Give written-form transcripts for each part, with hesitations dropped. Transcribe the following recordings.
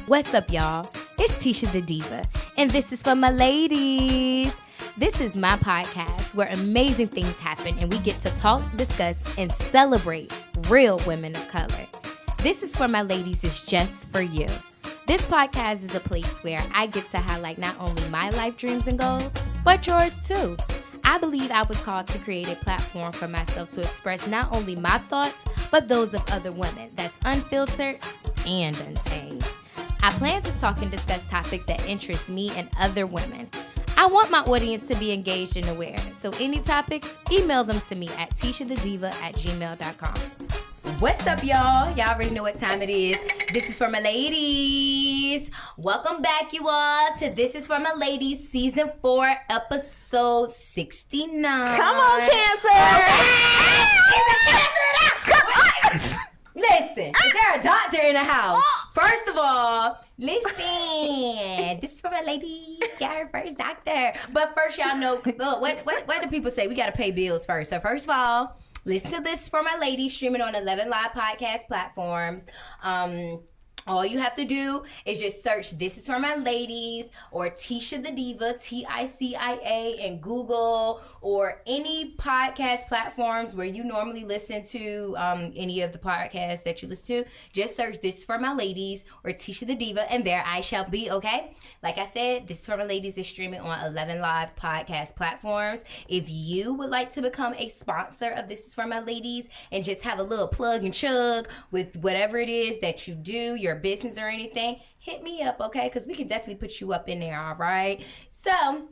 What's up, y'all? It's Tisha the Diva, and this is for my ladies. This is my podcast where amazing things happen and we get to talk, discuss, and celebrate real women of color. This is for my ladies is just for you. This podcast is a place where I get to highlight not only my life dreams and goals, but yours too. I believe I was called to create a platform for myself to express not only my thoughts, but those of other women that's unfiltered and untamed. I plan to talk and discuss topics that interest me and other women. I want my audience to be engaged and aware. So any topics, email them to me at tishadiva@gmail.com. What's up, y'all? Y'all already know what time it is. This is for my ladies. Welcome back, you all, to This is for my ladies, Season 4, Episode 69. Come on, Cancer! Listen, is there a doctor in the house? First of all, listen. This is for my ladies. Got her first doctor. But first, y'all know, what do people say? We got to pay bills first. So first of all, listen to This for my ladies, streaming on 11 live podcast platforms. All you have to do is just search This is for my ladies or Tisha the Diva, TICIA, in Google or any podcast platforms where you normally listen to any of the podcasts that you listen to. Just search This is for my ladies or Tisha the Diva, and there I shall be, okay? Like I said, This is for my ladies is streaming on 11 live podcast platforms. If you would like to become a sponsor of This is for my ladies and just have a little plug and chug with whatever it is that you do, your business or anything, hit me up, okay? Because we can definitely put you up in there, all right? So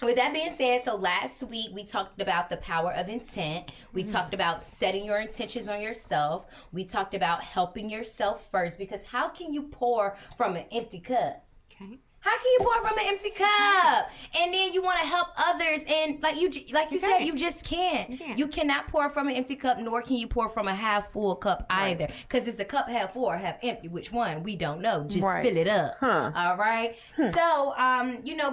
with that being said, so last week we talked about the power of intent. We talked about setting your intentions on yourself. We talked about helping yourself first, because how can you pour from an empty cup? Okay. How can you pour from an empty cup? And then you want to help others, and like you said, you just can't. You cannot pour from an empty cup, nor can you pour from a half full cup either. Because it's a cup half full or half empty. Which one? We don't know. Just fill it up. All right? So,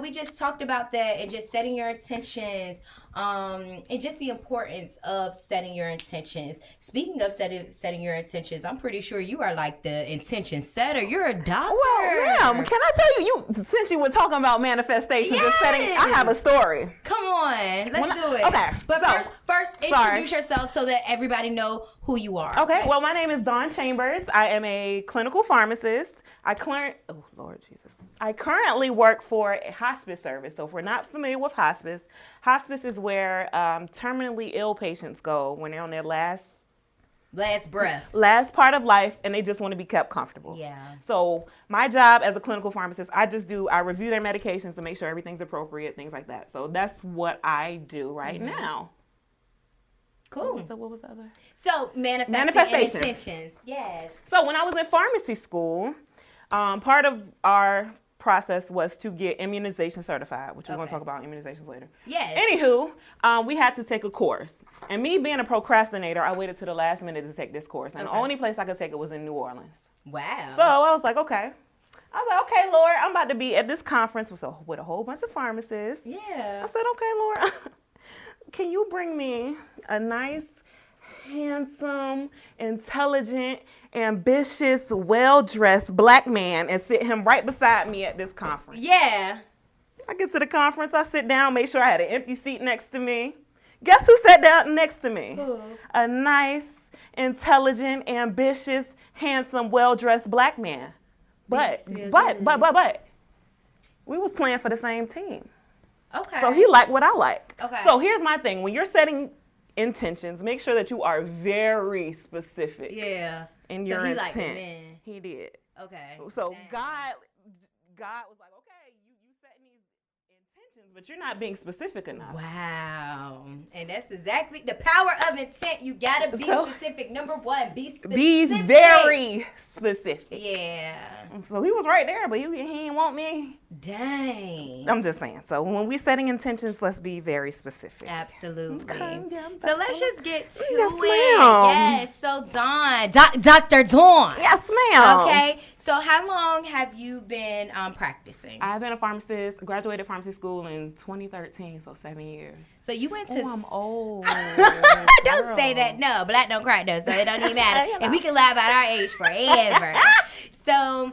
we just talked about that and just setting your intentions. And just the importance of setting your intentions. Speaking of setting your intentions, I'm pretty sure you are like the intention setter. You're a doctor. Well, ma'am, can I tell you, since you were talking about manifestations and setting, I have a story. Come on, let's do it. Okay. But first introduce yourself so that everybody know who you are. Okay. Well, my name is Dawn Chambers. I am a clinical pharmacist. I currently work for a hospice service. So if we're not familiar with hospice is where terminally ill patients go when they're on their last part of life and they just want to be kept comfortable. Yeah. So my job as a clinical pharmacist, I review their medications to make sure everything's appropriate, things like that. So that's what I do right now. Cool. What was the other? So manifestation. Intentions. Yes. So when I was in pharmacy school, part of our process was to get immunization certified, which we're going to talk about immunizations later. Yes. Anywho, we had to take a course. And me being a procrastinator, I waited to the last minute to take this course. And the only place I could take it was in New Orleans. Wow. So I was like, okay, Lord, I'm about to be at this conference with a whole bunch of pharmacists. Yeah. I said, okay, Lord, can you bring me a nice, handsome, intelligent, ambitious, well-dressed black man and sit him right beside me at this conference? Yeah. I get to the conference, I sit down, make sure I had an empty seat next to me. Guess who sat down next to me? Who? A nice, intelligent, ambitious, handsome, well-dressed black man. But we was playing for the same team. Okay. So he liked what I like. Okay. So here's my thing. When you're setting intentions, make sure that you are very specific. Yeah. In your intent. Liked it, man. He did. Okay. So God was like, okay, you setting these intentions, but you're not being specific enough. Wow. And that's exactly the power of intent. You gotta be specific. Number one, be specific. Be very specific. Yeah. So he was right there, but he didn't want me. Dang. I'm just saying. So when we're setting intentions, let's be very specific. Absolutely. Okay, so let's just get to yes, it. Ma'am. Yes. So Dawn, Dr. Dawn. Yes, ma'am. Okay. So how long have you been practicing? I've been a pharmacist, graduated pharmacy school in 2013, so 7 years. So you went to... I'm old. Don't say that. No, black don't crack though, so it don't even matter. And we can lie about our age forever. So,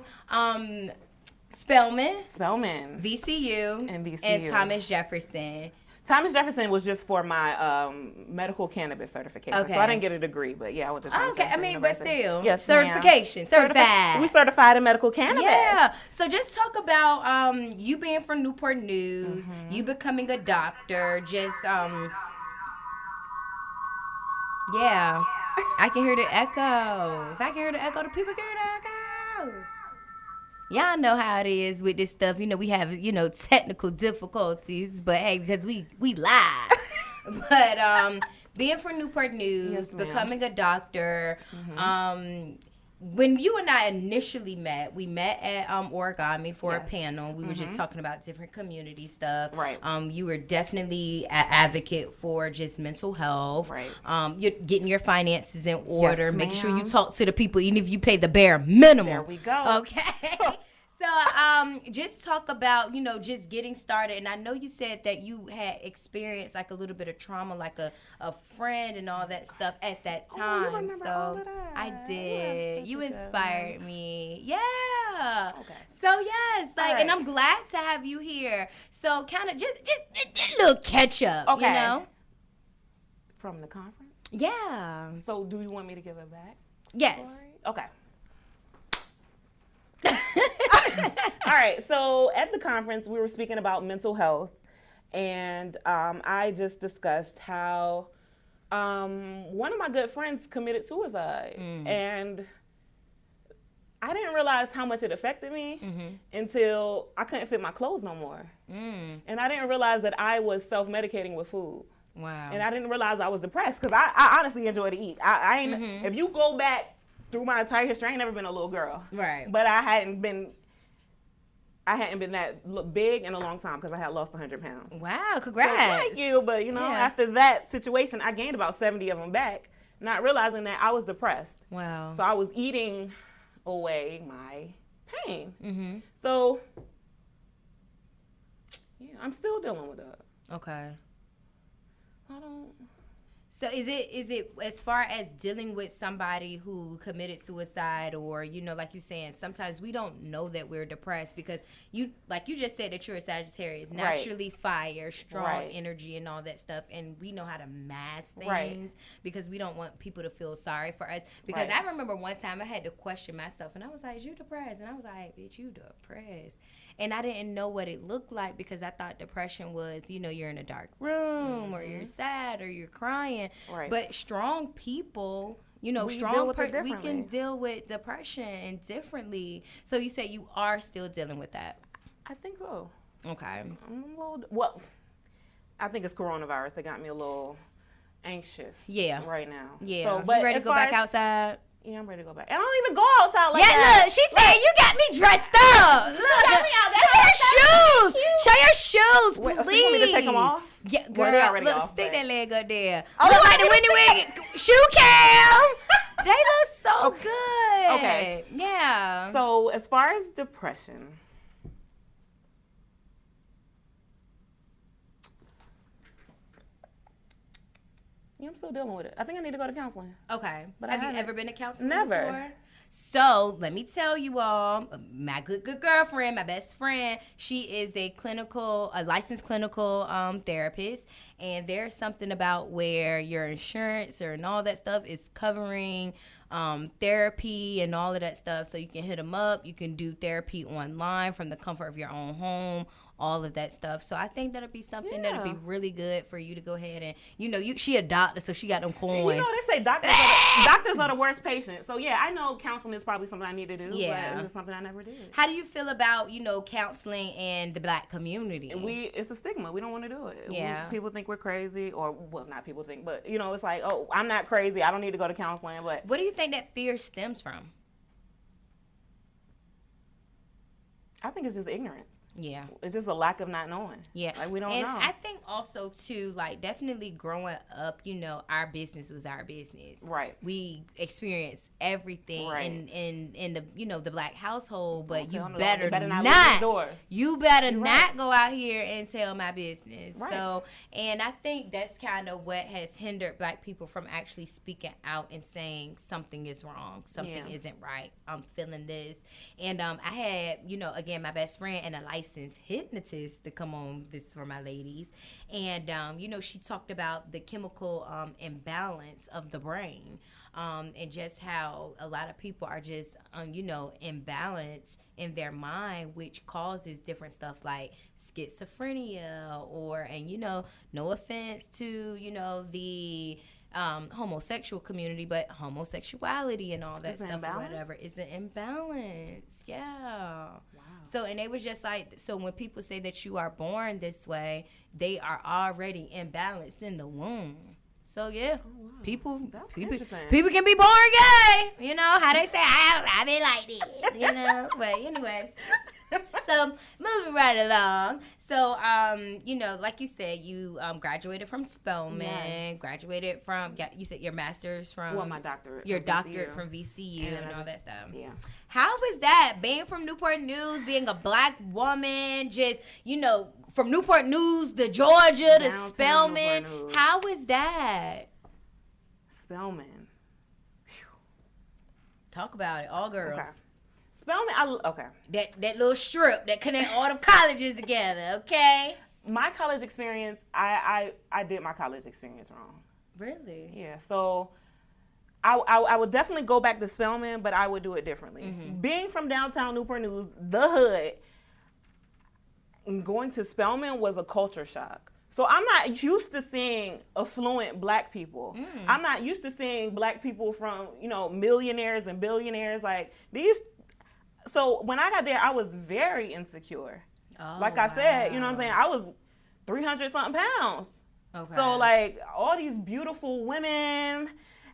Spelman, VCU, and Thomas Jefferson. Thomas Jefferson was just for my medical cannabis certification. Okay. So I didn't get a degree, but yeah, I went to Thomas Jefferson University. But still. Yes, certification. Certified. We certified in medical cannabis. Yeah. So just talk about you being from Newport News, you becoming a doctor, just yeah. I can hear the echo. If I can hear the echo, the people can hear the echo. Y'all know how it is with this stuff. You know, we have, technical difficulties, but hey, because we live. But being from Newport News, becoming a doctor, when you and I initially met, we met at Origami for a panel. We were just talking about different community stuff. Right. You were definitely an advocate for just mental health. Right. You're getting your finances in order, making sure you talk to the people, even if you pay the bare minimum. There we go. Okay. So, just talk about, just getting started. And I know you said that you had experienced like a little bit of trauma, like a friend and all that stuff at that time. You remember all of that. I did. You inspired me. Yeah. Okay. So yes, and I'm glad to have you here. So kind of just a little catch up, okay. From the conference? Yeah. So do you want me to give it back? Yes. Okay. All right, so at the conference, we were speaking about mental health, and I just discussed how one of my good friends committed suicide, and I didn't realize how much it affected me until I couldn't fit my clothes no more, and I didn't realize that I was self-medicating with food. Wow. And I didn't realize I was depressed, because I honestly enjoy to eat. I ain't, if you go back through my entire history, I ain't never been a little girl. Right. But I hadn't been that big in a long time, because I had lost 100 pounds. Wow, congrats. So, thank you. But, after that situation, I gained about 70 of them back, not realizing that I was depressed. Wow. So I was eating away my pain. So, yeah, I'm still dealing with that. Okay. I don't... So is it as far as dealing with somebody who committed suicide, or like you're saying, sometimes we don't know that we're depressed, because you just said that you're a Sagittarius, naturally fire, strong energy and all that stuff, and we know how to mask things because we don't want people to feel sorry for us. Because I remember one time I had to question myself, and I was like, "You depressed?" And I was like, "Bitch, you depressed." And I didn't know what it looked like, because I thought depression was, you're in a dark room, or you're sad, or you're crying. Right. But strong people, we can deal with depression differently. So you say you are still dealing with that? I think so. Okay. I think it's coronavirus that got me a little anxious. Yeah. Right now. Yeah. So, you ready to go back outside? Yeah, I'm ready to go back. And I don't even go outside like that. Yeah, look, she said you got me dressed up. Look, you got me out. Look at your shoes. Show your shoes, please. Wait, so you want me to take them off? Yeah, girl, look, stick that leg up there. Oh, look like the Winnie Wig shoe cam. They look so good. Okay. Yeah. So as far as depression, I'm still dealing with it. I think I need to go to counseling. Okay. But have you ever been to counseling Never. Before? So let me tell you all, my good girlfriend, my best friend, she is a licensed clinical therapist, and there's something about where your insurance and all that stuff is covering therapy and all of that stuff. So you can hit them up. You can do therapy online from the comfort of your own home. All of that stuff. So I think that'll be something that'll be really good for you to go ahead and, she a doctor, so she got them coins. They say doctors are the worst patients. So yeah, I know counseling is probably something I need to do. Yeah. But it's just something I never did. How do you feel about, counseling in the Black community? It's a stigma. We don't want to do it. Yeah. People think we're crazy, or not people think, but it's like, oh, I'm not crazy. I don't need to go to counseling. But what do you think that fear stems from? I think it's just ignorance. Yeah. It's just a lack of not knowing. Yeah. Like, we don't know. And I think also, too, like, definitely growing up, you know, our business was our business. Right. We experienced everything in the, you know, the black household, but you not you better not go out here and tell my business. Right. So, and I think that's kind of what has hindered black people from actually speaking out and saying something is wrong, something isn't right, I'm feeling this. And I had, you know, again, my best friend and a licensed hypnotist to come on, this is for my ladies, and you know, she talked about the chemical imbalance of the brain, and just how a lot of people are just you know, imbalanced in their mind, which causes different stuff like schizophrenia, or, and you know, no offense to, you know, the homosexual community, but homosexuality and all that stuff or whatever is an imbalance. Yeah. Wow. So, and they was just like, so when people say that you are born this way, they are already imbalanced in the womb. So yeah, people can be born gay. You know how they say I be like this. You know, but anyway. So moving right along. So you know, like you said, you graduated from Spelman, graduated from, you said your master's from, well, my doctorate, your doctorate from VCU and all that stuff. Yeah. How was that, being from Newport News, being a black woman, just, you know, from Newport News to Georgia to Spelman? How was that? Spelman. Talk about it, all girls. Okay. Spelman, okay. That little strip that connect all the colleges together, okay? My college experience, I did my college experience wrong. Really? Yeah, so I would definitely go back to Spelman, but I would do it differently. Mm-hmm. Being from downtown Newport News, the hood, and going to Spelman was a culture shock. So I'm not used to seeing affluent black people. I'm not used to seeing black people from, you know, millionaires and billionaires like these. So when I got there, I was very insecure. Oh, like I said, you know what I'm saying? I was 300 something pounds. Okay. So like all these beautiful women,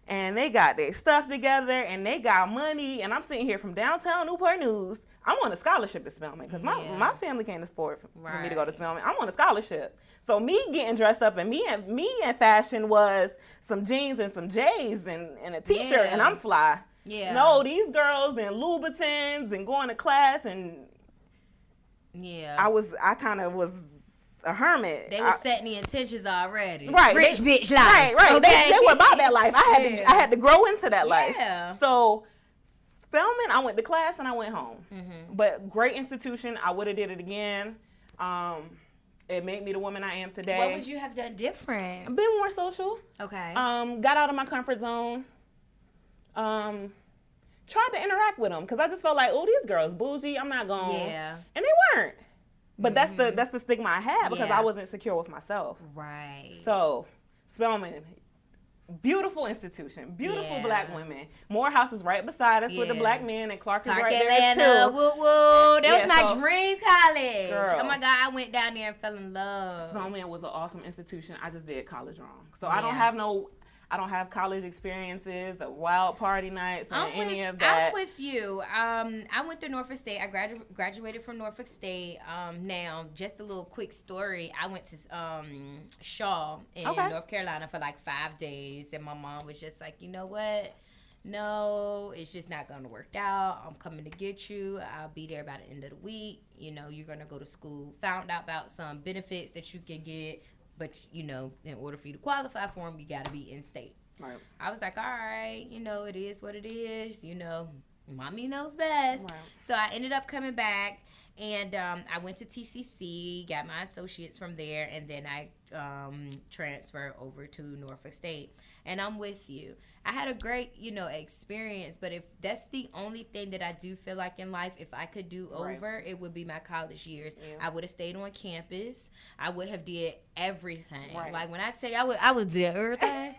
and they got their stuff together and they got money, and I'm sitting here from downtown Newport News. I'm on a scholarship at Spelman because my family can't afford for me to go to Spelman. I'm on a scholarship. So me getting dressed up and me in fashion was some jeans and some J's and a t-shirt, and I'm fly. Yeah. No, these girls in Louboutins and going to class, and I kind of was a hermit. They were setting the intentions already. Right. Rich bitch life. Right. Okay? They were about that life. I had to grow into that life. So Spelman, I went to class and I went home. Mm-hmm. But great institution. I would have did it again. It made me the woman I am today. What would you have done different? I've been more social. Okay. Got out of my comfort zone. Tried to interact with them because I just felt like, oh, these girls bougie. I'm not going. Yeah. And they weren't. But that's the stigma I had because I wasn't secure with myself. Right. So Spelman, beautiful institution, beautiful black women. Morehouse is right beside us with the black men, and Clark is right there too. Woo woo. That was my dream college. Girl. Oh my God, I went down there and fell in love. Spelman was an awesome institution. I just did college wrong. So I don't have college experiences, or wild party nights, or any of that. I'm with you. I went to Norfolk State. I graduated from Norfolk State. Now, just a little quick story. I went to Shaw in North Carolina for like 5 days, and my mom was just like, you know what? No, it's just not going to work out. I'm coming to get you. I'll be there by the end of the week. You know, you're going to go to school. Found out about some benefits that you can get. But, you know, in order for you to qualify for them, you got to be in state. Right. I was like, all right, you know, it is what it is. You know, mommy knows best. Right. So I ended up coming back, and I went to TCC, got my associates from there, and then I transferred over to Norfolk State. And I'm with you. I had a great, you know, experience, but if that's the only thing that I do feel like in life, if I could do over, it would be my college years. Yeah. I would have stayed on campus. I would have did everything. Right. Like when I say I would do everything.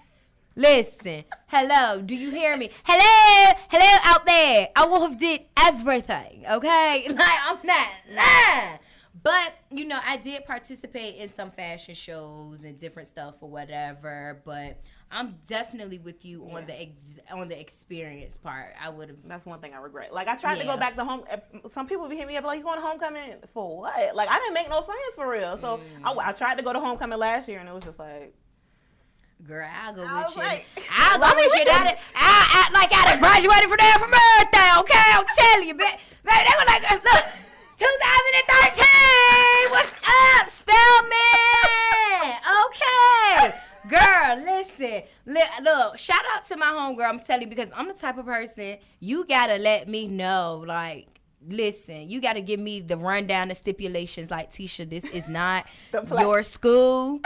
Listen, hello, do you hear me? Hello out there. I would have did everything, okay? Like, I'm not lying. But, you know, I did participate in some fashion shows and different stuff or whatever. But I'm definitely with you on the experience part. I would have. That's one thing I regret. Like I tried to go back to home. Some people be hitting me up like, "You going to homecoming for what?" Like I didn't make no friends for real. So I tried to go to homecoming last year, and it was just like, girl, I'll go with you. Like, I'll go with you. I'll act like I done graduated from there from birthday. Okay, I'm telling you, baby. They were like, look, 2013. What's up, Spelman? Okay. Girl, listen. Look, shout out to my homegirl. I'm telling you, because I'm the type of person, you got to let me know, like, listen, you got to give me the rundown, the stipulations. Like, Tisha, this is not your school.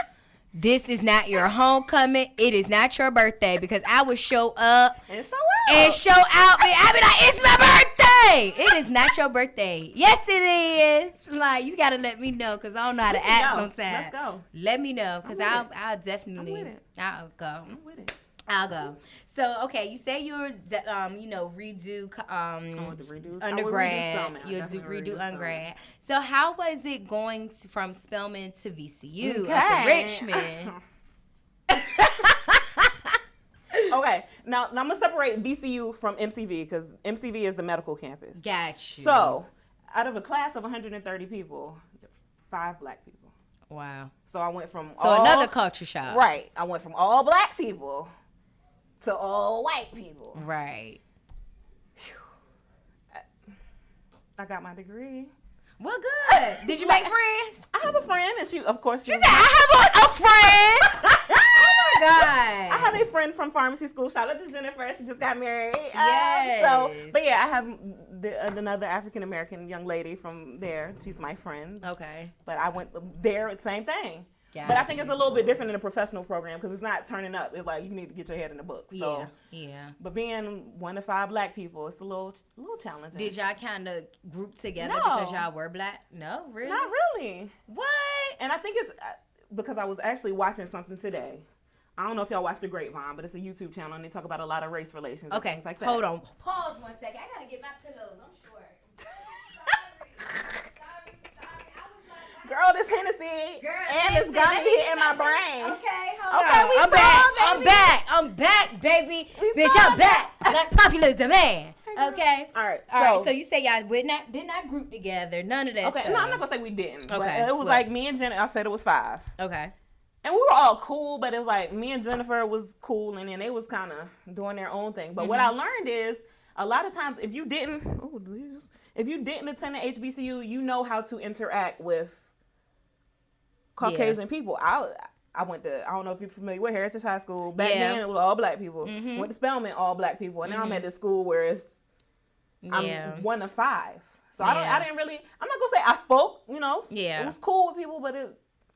This is not your homecoming. It is not your birthday, because I would show up and show out. I be like, it's my birthday. It is not your birthday. Yes, it is. Like, you got to let me know, because I don't know how to act sometimes. Let's go. Let me know, because I'll definitely. I'll go. I'm with it. I'll go. So, okay, you say you're, redo undergrad. You'll redo undergrad. So, how was it going from Spelman to VCU up in Richmond? Okay, now I'm gonna separate VCU from MCV, because MCV is the medical campus. Got you. So, out of a class of 130 people, 5 black people. Wow. So I went from another culture shock. Right. I went from all black people to all white people. Right. I got my degree. Well, good. Did you make friends? I have a friend, and she said, I have a friend. Oh, my God. I have a friend from pharmacy school. Shout out to Jennifer. She just got married. Yes. But yeah, I have another African-American young lady from there. She's my friend. Okay. But I went there, same thing. Gotcha. But I think it's a little bit different in a professional program, because it's not turning up. It's like you need to get your head in the book. So, yeah. But being 1 to 5 black people, it's a little challenging. Did y'all kind of group together because y'all were black? No, really? Not really. What? And I think it's because I was actually watching something today. I don't know if y'all watch The Grapevine, but it's a YouTube channel, and they talk about a lot of race relations and things like that. Hold on. Pause 1 second. I got to get my pillows. I'm short. Sorry. Girl, this Hennessy, and it's gonna be in my brain. Okay, hold on. I'm back, baby. Bitch, I'm back. Like popular demand. Okay. All right. So you say y'all did not group together. None of that stuff. Okay. No, I'm not gonna say we didn't. Okay. But it was like me and Jennifer. I said it was 5. Okay. And we were all cool, but it was like me and Jennifer was cool, and then they was kind of doing their own thing. But what I learned is a lot of times if you didn't attend the HBCU, you know how to interact with Caucasian people. I went to, I don't know if you're familiar with Heritage High School. Back then it was all black people. Went to Spelman, all black people. And now I'm at this school where I'm 1 to 5. So I didn't really, I'm not going to say I spoke, It was cool with people, but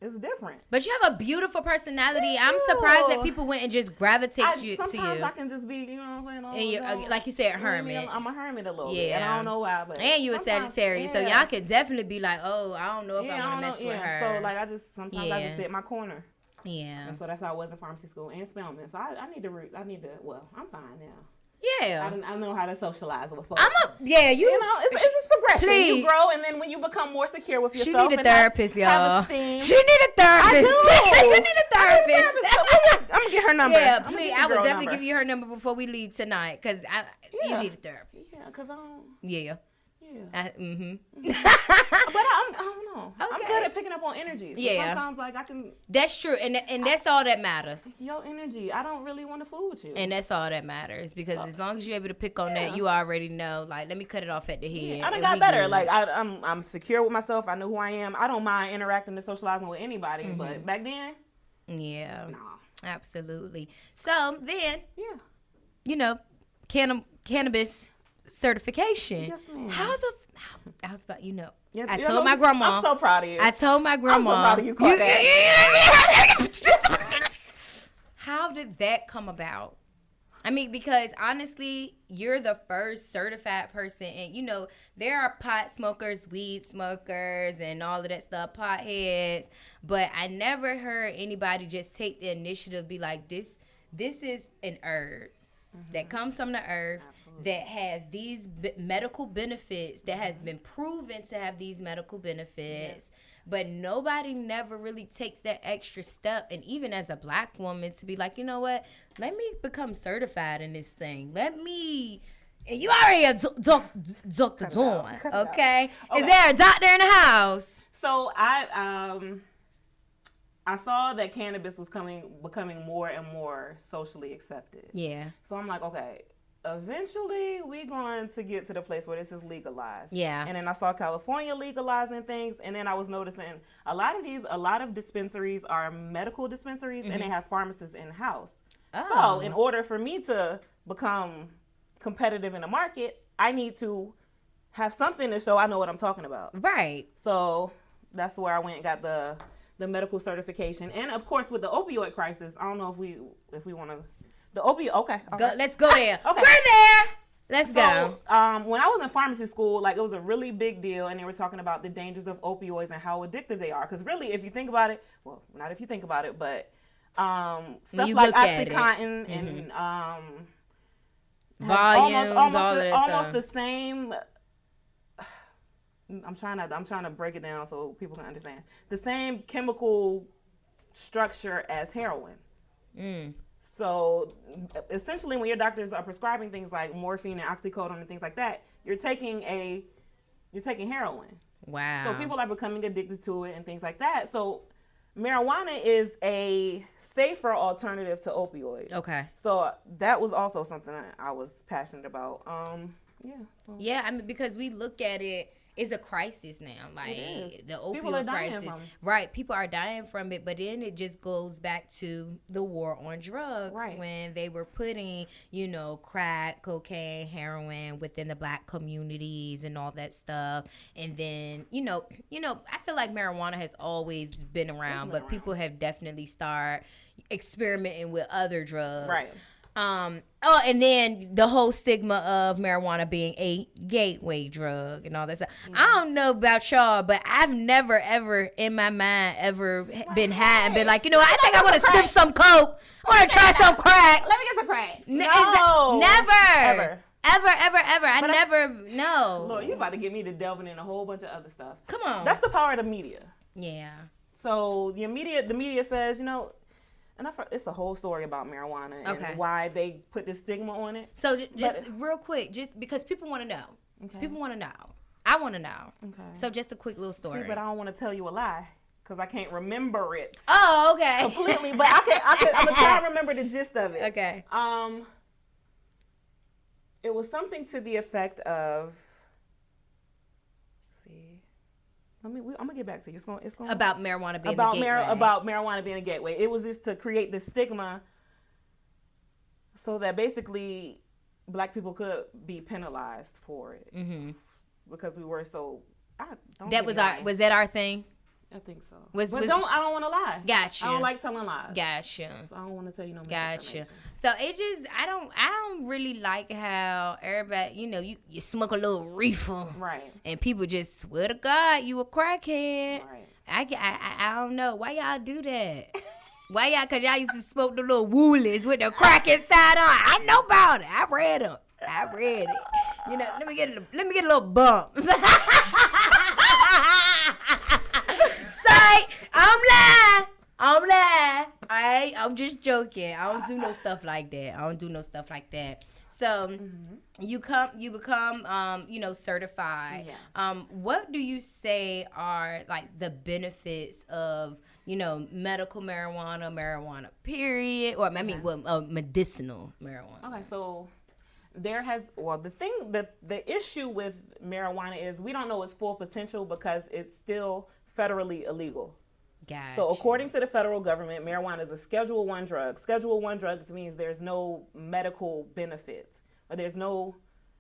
it's different. But you have a beautiful personality. I'm surprised that people went and just gravitate to you. Sometimes I can just be, you know what I'm saying? And like you said, hermit. I'm a hermit a little bit. And I don't know why. But and you a Sagittarius. So y'all can definitely be like, oh, I don't know if I want to mess with her. So like I just sit in my corner. Yeah. And so that's how I was in pharmacy school and Spelman. So I need to, I'm fine now. Yeah. I know how to socialize with folks. It's just progression. Please. You grow, and then when you become more secure with yourself. She need a therapist, y'all. She need a therapist. I do. You need a therapist. I'm gonna get her number. Yeah, please. I would definitely give you her number before we leave tonight, because you need a therapist. Yeah, because I don't. Yeah. But I don't know. Okay. I'm good at picking up on energy. So sometimes like I can. That's true, and that's all that matters. Your energy. I don't really want to fool with you. And that's all that matters, because as long as you're able to pick on that, you already know. Like, let me cut it off at the head. Yeah, I done got better. Good. Like I'm secure with myself. I know who I am. I don't mind interacting and socializing with anybody. But back then. Yeah. Nah. Absolutely. So then. Yeah. Cannabis certification. Yes, ma'am. I was about, Yes, I told my grandma. I'm so proud of you. I told my grandma. I'm so proud of you, caught that. How did that come about? I mean, because honestly, you're the first certified person, and there are pot smokers, weed smokers, and all of that stuff, potheads, but I never heard anybody just take the initiative, be like, this is an herb that comes from the earth. Absolutely. That has these medical benefits, that has been proven to have these medical benefits. But nobody never really takes that extra step. And even as a black woman, to be like, you know what? Let me become certified in this thing. And you already a Dr. Dawn, okay? Is there a doctor in the house? So I saw that cannabis was becoming more and more socially accepted. Yeah. So I'm like, okay, eventually we're going to get to the place where this is legalized. Yeah. And then I saw California legalizing things, and then I was noticing a lot of dispensaries are medical dispensaries, and they have pharmacists in house. Oh. So in order for me to become competitive in the market, I need to have something to show I know what I'm talking about. Right. So that's where I went and got the medical certification. And of course with the opioid crisis, I don't know if we want to the opioid. Okay. Let's go there. Okay. We're there. Let's go. When I was in pharmacy school, like, it was a really big deal, and they were talking about the dangers of opioids and how addictive they are. Because really, if you think about it, well, not if you think about it, but stuff like OxyContin and volumes, almost the same. I'm trying to break it down so people can understand. The same chemical structure as heroin. So essentially, when your doctors are prescribing things like morphine and oxycodone and things like that, you're taking heroin. Wow. So people are becoming addicted to it and things like that. So marijuana is a safer alternative to opioids. Okay. So that was also something that I was passionate about. Yeah, I mean, because we look at it, it's a crisis now. Like, the opioid crisis. Right. People are dying from it. But then it just goes back to the war on drugs. Right. When they were putting, crack, cocaine, heroin within the black communities and all that stuff. And then, I feel like marijuana has always been around. But people have definitely started experimenting with other drugs. Right. And then the whole stigma of marijuana being a gateway drug and all that stuff. I don't know about y'all, but I've never, ever in my mind been high and been like, I think I want to sniff some coke. I want to try some crack. Let me get some crack. Never. Ever. No. Lord, you about to get me to delving in a whole bunch of other stuff. Come on. That's the power of the media. Yeah. So the media says, and it's a whole story about marijuana and why they put this stigma on it. So just real quick, just because people want to know. Okay. People want to know. I want to know. Okay. So just a quick little story. See, but I don't want to tell you a lie because I can't remember it. Oh, okay. Completely, but I'm gonna try to remember the gist of it. Okay. It was something to the effect of. I'm gonna get back to you. It's going about marijuana being a gateway. About marijuana being a gateway. It was just to create this stigma, so that basically black people could be penalized for it because we were so. Was that our thing? I think so. I don't want to lie. Gotcha. I don't like telling lies. Gotcha. So I don't want to tell you no Gotcha. So it just I don't really like how everybody you smoke a little reefer, right? And people just swear to God you a crackhead. Right. I don't know why y'all do that. Why y'all? Cause y'all used to smoke the little woolies with the crack inside on. I know about it. I read it. Let me get a little bump. I'm lying. I'm just joking. I don't do no stuff like that. So you become certified. Yeah. What do you say are like the benefits of medical marijuana period, or medicinal marijuana? Okay, so the issue with marijuana is we don't know its full potential because it's still federally illegal. Gotcha. So according to the federal government, marijuana is a Schedule I drug. Schedule I drugs means there's no medical benefits or there's no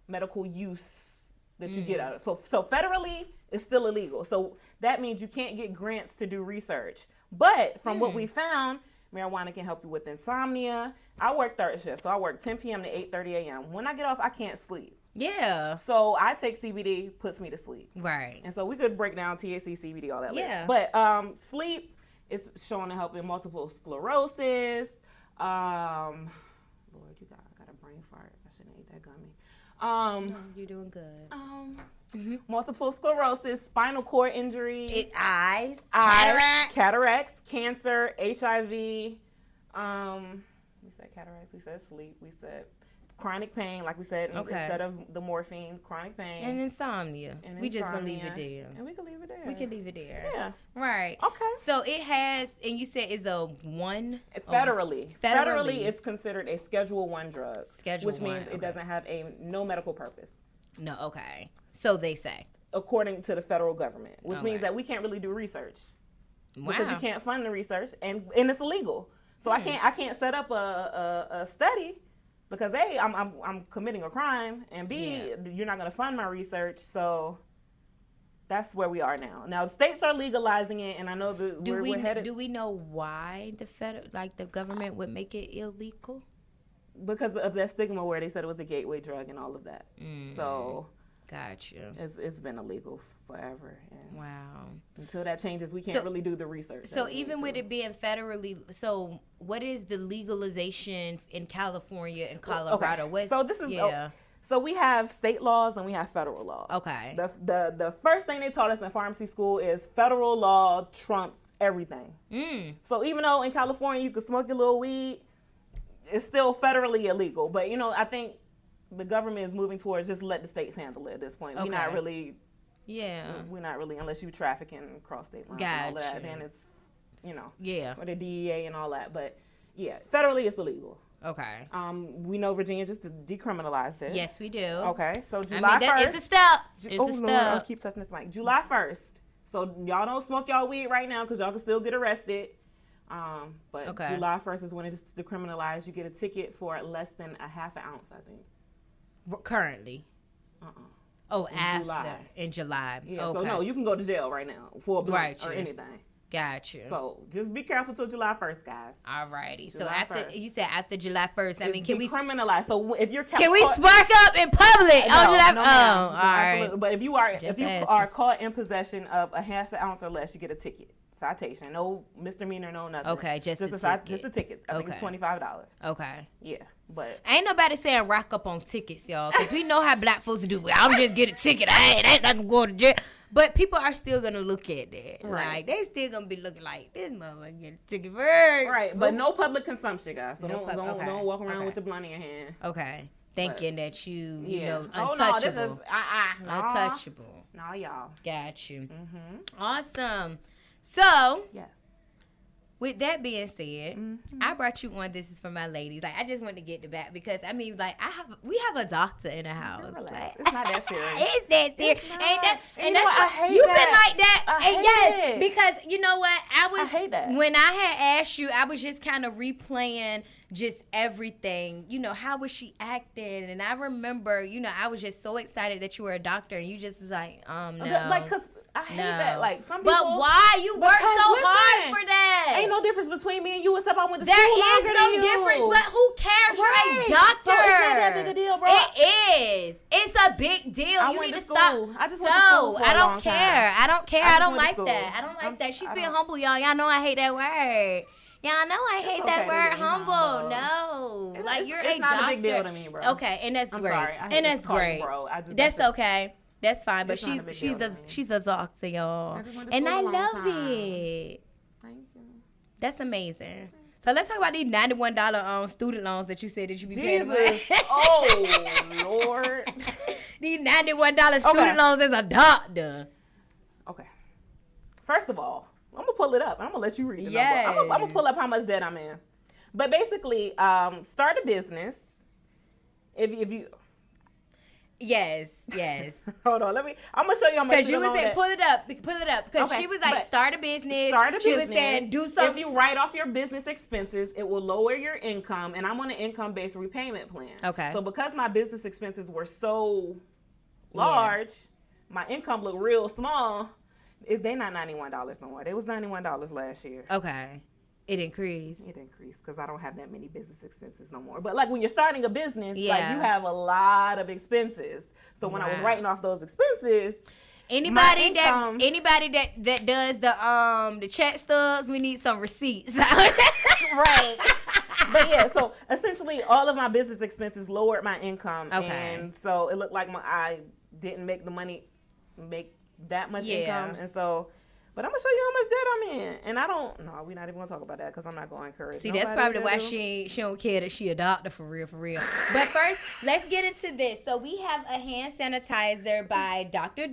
medical use that you get out of it. So federally, it's still illegal. So that means you can't get grants to do research. But from what we found, marijuana can help you with insomnia. I work third shift, so I work 10 p.m. to 8:30 a.m. When I get off, I can't sleep. Yeah. So I take CBD, puts me to sleep. Right. And so we could break down THC, CBD, all that later. Yeah. But sleep is shown to help in multiple sclerosis. Lord, I got a brain fart. I shouldn't have ate that gummy. You're doing good. Multiple sclerosis, spinal cord injury, eyes, cataracts, cancer, HIV. We said cataracts. We said sleep. We said chronic pain, like we said, instead of the morphine, chronic pain. And insomnia. We just gonna leave it there. And we can leave it there. We can leave it there. Yeah. Right. Okay. So it has, and you said it's a one? Federally, it's considered a Schedule I drug. Which means it doesn't have no medical purpose. No, okay. So they say. According to the federal government, which means that we can't really do research. Wow. Because you can't fund the research, and it's illegal. So I can't set up a study. Because A, I'm committing a crime, and B, you're not going to fund my research, so that's where we are now. Now, the states are legalizing it, and I know that we're headed. Do we know why the government would make it illegal? Because of that stigma where they said it was a gateway drug and all of that. So, gotcha. It's been illegal forever. And wow. Until that changes, we can't really do the research. So even with it being federally, so what is the legalization in California and Colorado? Okay. So this is so we have state laws and we have federal laws. Okay. The first thing they taught us in pharmacy school is federal law trumps everything. So even though in California you can smoke your little weed, it's still federally illegal. But I think the government is moving towards just let the states handle it at this point. We're not really. Yeah. We're not really, unless you trafficking across state lines and all that, then it's, or the DEA and all that. But yeah, federally it's illegal. Okay. We know Virginia just decriminalized it. Yes, we do. Okay, so July 1st. It's a step. It's a step. Lord, I'll keep touching this mic. July 1st. So y'all don't smoke y'all weed right now because y'all can still get arrested. But July 1st is when it's decriminalized. You get a ticket for less than a half an ounce, I think. Currently. Oh, in July. Yeah, so no, you can go to jail right now for a blunt or anything. Gotcha. So just be careful till July 1st, guys. Alrighty. So you said after July 1st, I mean, can we criminalize? So if you're can we spark up in public on July? No, all right. Absolutely. But if you are caught in possession of a half an ounce or less, you get a ticket. Citation, no misdemeanor, no nothing. Okay, just a ticket. I think it's $25. Okay. Yeah, but ain't nobody saying rock up on tickets, y'all, because we know how black folks do. I'm just get a ticket. I ain't not gonna go to jail. But people are still gonna look at that. Right. Like they still gonna be looking like this motherfucker get a ticket first. Right, but no public consumption, guys. So don't walk around with your blunt in your hand. Okay. Thinking that you know, untouchable. Oh no, this is untouchable. No, y'all. Got you. Awesome. So, yes. With that being said, I brought you one. This is for my ladies. Like, I just want to get the back because I mean, like, we have a doctor in the house. Like, it's not that serious. It's that serious. Ain't that? And that's what I hate you've that. been like that. I hate it. Because you know what? I hate that. When I had asked you, I was just kind of replaying just everything. You know, how was she acting? And I remember, I was just so excited that you were a doctor, and you just was like, no. Like, cause I hate that. Like some people. But why you work so hard for that? Ain't no difference between me and you except I went to school longer than you. There is no difference, but who cares? Right. You're a doctor. So it's not that big a deal, bro. It is. It's a big deal. You need to stop. I just went to school for a long time. I don't care. I don't like that. I don't like that. She's being humble, y'all. Y'all know I hate that word. Y'all know I hate that word, humble. No. Like, you're a doctor. It's not a big deal to me, bro. Okay, and that's great. Sorry. And that's great. That's okay. That's fine, but she's a doctor, y'all, and I love it. Thank you. That's amazing. So let's talk about these $91 student loans that you said that you be paying. Oh Lord, these $91 student loans as a doctor. Okay. First of all, I'm gonna pull it up. I'm gonna let you read the number. I'm gonna pull up how much debt I'm in. But basically, start a business. If you. Yes. Hold on, I'm gonna show you how much. Because you was saying, pull it up. Because she was like, start a business. She was saying, do something. If you write off your business expenses, it will lower your income. And I'm on an income-based repayment plan. Okay. So because my business expenses were so large, my income looked real small. They're not $91 no more. They was $91 last year. Okay. It increased because I don't have that many business expenses no more. But like when you're starting a business, like you have a lot of expenses. So when I was writing off those expenses, anybody that does the check stubs, we need some receipts. Right. But yeah, so essentially all of my business expenses lowered my income. Okay. And so it looked like I didn't make that much income. And so, but I'm going to show you how much debt I'm in. And we're not even going to talk about that because I'm not going to encourage See, that's probably why she don't care that she a doctor for real. But first, let's get into this. So we have a hand sanitizer by Dr.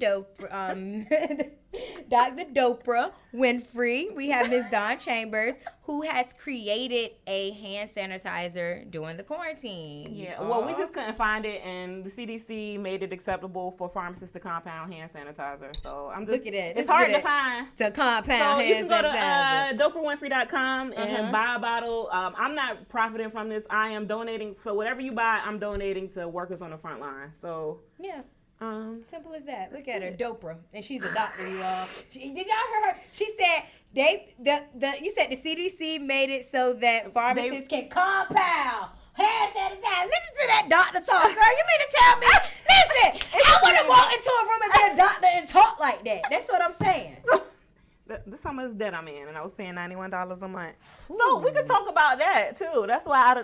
Dr. Doprah Winfrey. We have Ms. Dawn Chambers, who has created a hand sanitizer during the quarantine. Yeah, well, we just couldn't find it, and the CDC made it acceptable for pharmacists to compound hand sanitizer. So I'm just, look at it. It's hard to find. To compound hand sanitizer. So you can go to doprahwinfrey.com and buy a bottle. I'm not profiting from this. I am donating. So whatever you buy, I'm donating to workers on the front line. So yeah. Simple as that. Look at her, Doprah, and she's a doctor, you all. Did y'all hear her? She said you said the CDC made it so that pharmacists can compound hand sanitizer. Listen to that doctor talk, girl. You mean to tell me? Listen, I wouldn't walk into a room and be a doctor and talk like that. That's what I'm saying. This how much debt I'm in, and I was paying $91 a month. Ooh. So we could talk about that too. That's why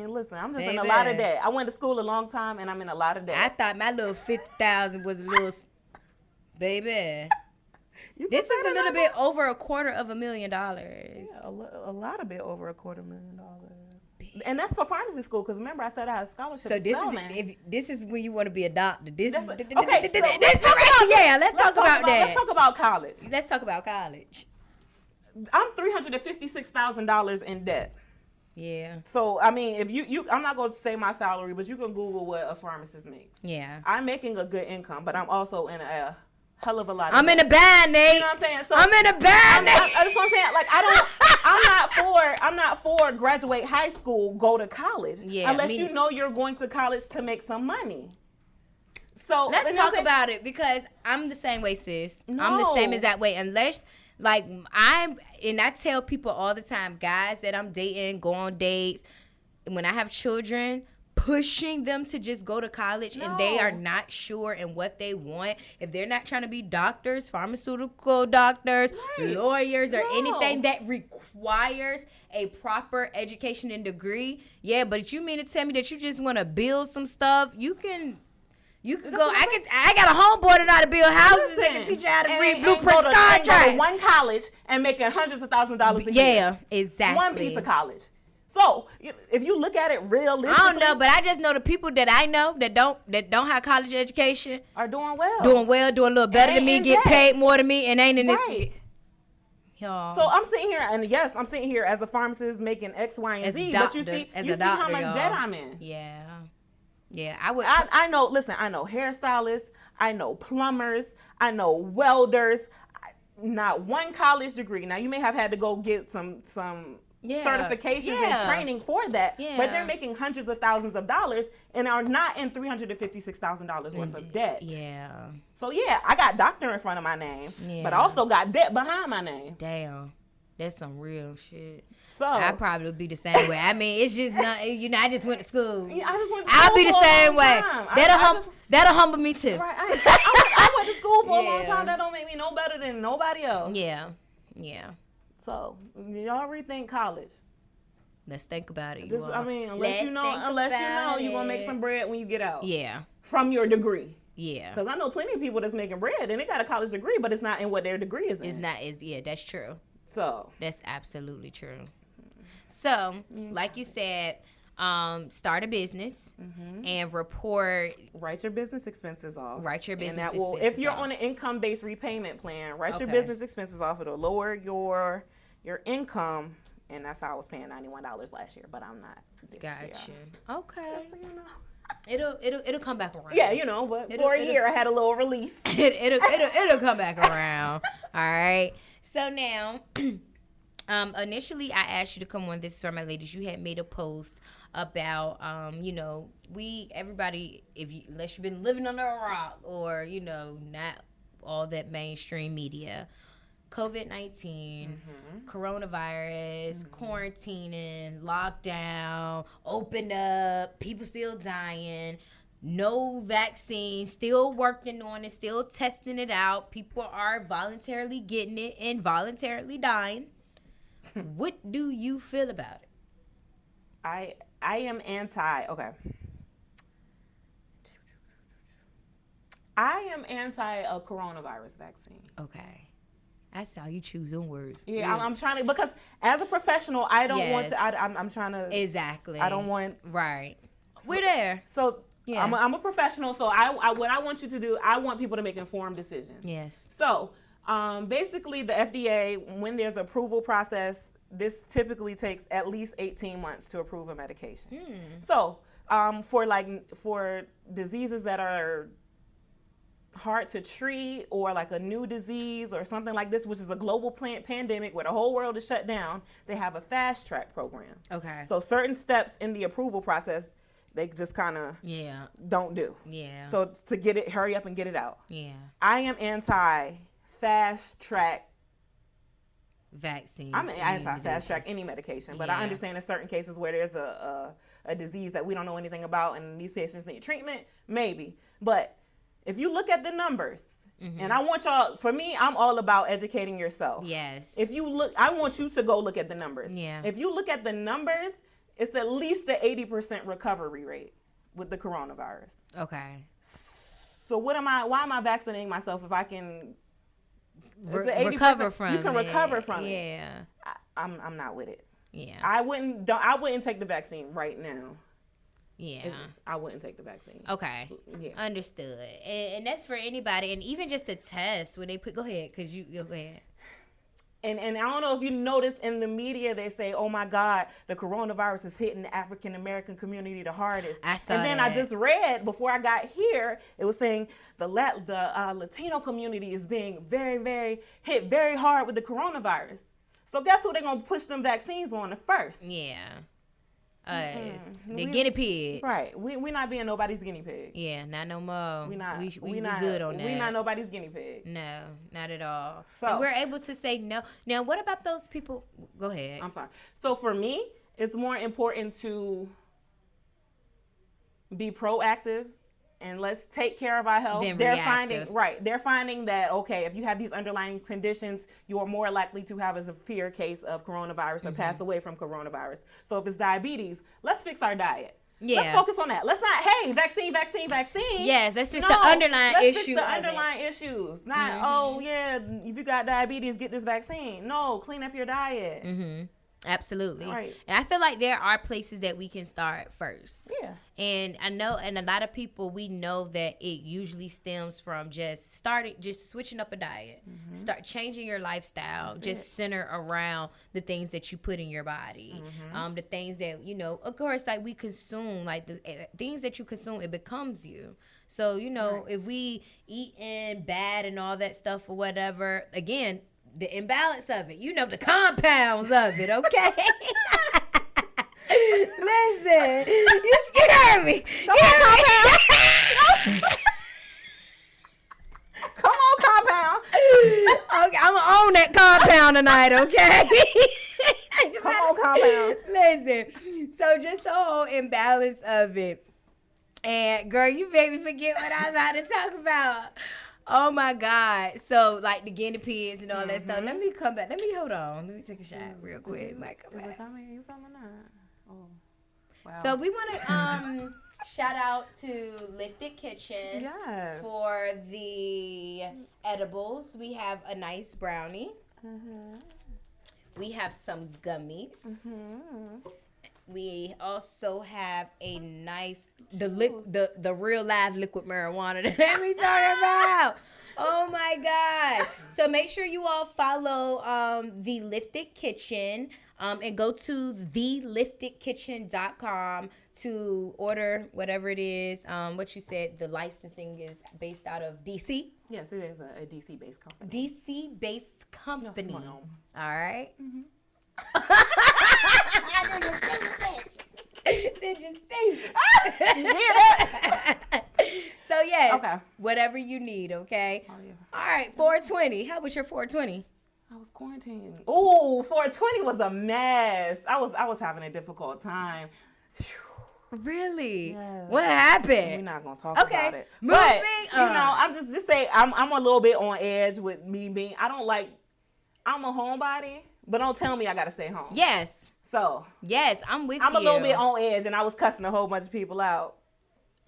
listen, I'm just in a lot of debt. I went to school a long time, and I'm in a lot of debt. I thought my little 50,000 was a little, baby. This is a little bit over $250,000. Yeah, a lot of bit over $250,000. And that's for pharmacy school, because remember I said I had a scholarship. So this is when you want to be a doctor. Let's talk about that. Let's talk about college. Let's talk about college. I'm $356,000 in debt. Yeah. So I mean, if you I'm not going to say my salary, but you can Google what a pharmacist makes. Yeah. I'm making a good income, but I'm also in a hell of a lot of I'm in a band, Nate. You know what I'm saying? So I'm in a band, Nate. That's what I'm saying. Like I'm not for graduate high school, go to college. Yeah, unless you know you're going to college to make some money. So let's talk about it, because I'm the same way, sis. No. I'm the same exact way. Unless I tell people all the time, guys that I'm dating, go on dates, when I have children, pushing them to just go to college and they are not sure in what they want. If they're not trying to be doctors, pharmaceutical doctors, lawyers, or anything that requires a proper education and degree, but you mean to tell me that you just want to build some stuff? You can go. I got a homeboy that know how to build houses and can teach you how to read blueprints, contracts. Go to one college and making hundreds of thousands of dollars a year. Yeah, exactly. One piece of college. So if you look at it realistically, I don't know, but I just know the people that I know that don't have college education are doing well, doing a little better than me, get paid more than me, and ain't in it. Y'all. So I'm sitting here, and yes, I'm sitting here as a pharmacist making X, Y, and Z. But you see how much debt I'm in. Yeah, I would. I know. Listen, I know hairstylists, I know plumbers, I know welders. Not one college degree. Now you may have had to go get some certifications and training for that, but they're making hundreds of thousands of dollars and are not in $356,000 worth of debt. Yeah. So I got doctor in front of my name, but I also got debt behind my name. Damn, that's some real shit. So I probably would be the same way. I mean, it's just not. I just went to school. Yeah, I just went to school. I'll be the same way. That'll humble me too. Right. I went to school for a long time. That don't make me no better than nobody else. Yeah. So y'all rethink college. Let's think about it. Unless you know, you're gonna make some bread when you get out. Yeah. From your degree. Yeah. Because I know plenty of people that's making bread and they got a college degree, but it's not in what their degree is in. That's true. So that's absolutely true. So, like you said, start a business and write your business expenses off. And that will, if you're on an income-based repayment plan, write your business expenses off. It'll lower your income, and that's how I was paying $91 last year, but I'm not this year. Okay. Just so you know. It'll come back around. Yeah, but for a year I had a little relief. It'll come back around. All right. So now, initially I asked you to come on This Is For My Ladies. You had made a post about, everybody, unless you've been living under a rock or, not all that mainstream media, COVID-19, coronavirus, quarantining, lockdown, open up, people still dying, no vaccine, still working on it, still testing it out. People are voluntarily getting it and voluntarily dying. What do you feel about it? I am anti. Okay. I am anti a coronavirus vaccine. Okay. That's how you choose them words. Yeah, I'm trying to, because as a professional, I don't want to. I'm trying to. Exactly. I don't want. Right. We're there. So yeah. I'm a professional. So what I want you to do, I want people to make informed decisions. Yes. So basically, the FDA, when there's approval process, this typically takes at least 18 months to approve a medication. So for diseases that are hard to treat, or like a new disease or something like this, which is a global pandemic where the whole world is shut down, they have a fast track program. Okay. So certain steps in the approval process, they just kind of don't do. Yeah. So to get it, hurry up and get it out. Yeah. I am anti fast track vaccines. I'm anti fast track any medication, but I understand in certain cases where there's a disease that we don't know anything about and these patients need treatment, maybe. But if you look at the numbers, and I want y'all, for me, I'm all about educating yourself. Yes. If you look, I want you to go look at the numbers. Yeah. If you look at the numbers, it's at least the 80% recovery rate with the coronavirus. Okay. So why am I vaccinating myself if I can recover from it? You can recover from it. Yeah. I'm not with it. Yeah. I wouldn't take the vaccine right now. Yeah. I wouldn't take the vaccine. Okay. Yeah. Understood. And that's for anybody. And even just a test when they go ahead, because you go ahead. And I don't know if you noticed in the media, they say, oh my God, the coronavirus is hitting the African American community the hardest. I saw and then that. I just read before I got here, it was saying the Latino community is being hit very hard with the coronavirus. So guess who they're going to push them vaccines on the first? Yeah. The guinea pigs. Right. We're not being nobody's guinea pig. Yeah, not no more. We not good on that. We're not nobody's guinea pig. No, not at all. So and we're able to say no. Now, what about those people? Go ahead. I'm sorry. So for me, it's more important to be proactive and let's take care of our health. They're finding that, okay, if you have these underlying conditions, you are more likely to have a severe case of coronavirus or pass away from coronavirus. So if it's diabetes, let's fix our diet. Yeah. Let's focus on that. Let's not, hey, vaccine. Yes, that's just the underlying issue. Let's fix the underlying issues. Not, oh, yeah, if you got diabetes, get this vaccine. No, clean up your diet. Absolutely. Right. And I feel like there are places that we can start first. Yeah. And I know, and a lot of people, we know that it usually stems from just switching up a diet. Start changing your lifestyle. Center around the things that you put in your body. The things that, of course, like we consume, like the things that you consume, it becomes you. So, if we eating bad and all that stuff or whatever, again, the imbalance of it, the compounds of it, okay? Listen, you scared me. Come on, compound. Okay, I'm gonna own that compound tonight, okay? Come on, compound. Listen, so just the whole imbalance of it. And girl, you made me forget what I was about to talk about. Oh my God. So like the guinea pigs and all that stuff. Let me come back. Hold on. Let me take a shot real quick. Might come back. You feeling that? Oh. Wow. So we want to shout out to Lifted Kitchen for the edibles. We have a nice brownie. We have some gummies. We also have a nice the real live liquid marijuana that we talking about. Oh my God. So make sure you all follow the Lifted Kitchen and go to theliftedkitchen.com to order whatever it is. What you said, the licensing is based out of DC. Yes, it is a DC based company. DC based company. No, all right. Did you say? So yes, okay. Whatever you need, okay? Oh, yeah. All right, 420. How was your 420? I was quarantining. Oh, 420 was a mess. I was having a difficult time. Really? Yes. What happened? We're not gonna talk about it. Moving. I'm just say I'm a little bit on edge with me being. I'm a homebody, but don't tell me I gotta stay home. Yes. So yes, I'm with you. I'm a little bit on edge, and I was cussing a whole bunch of people out.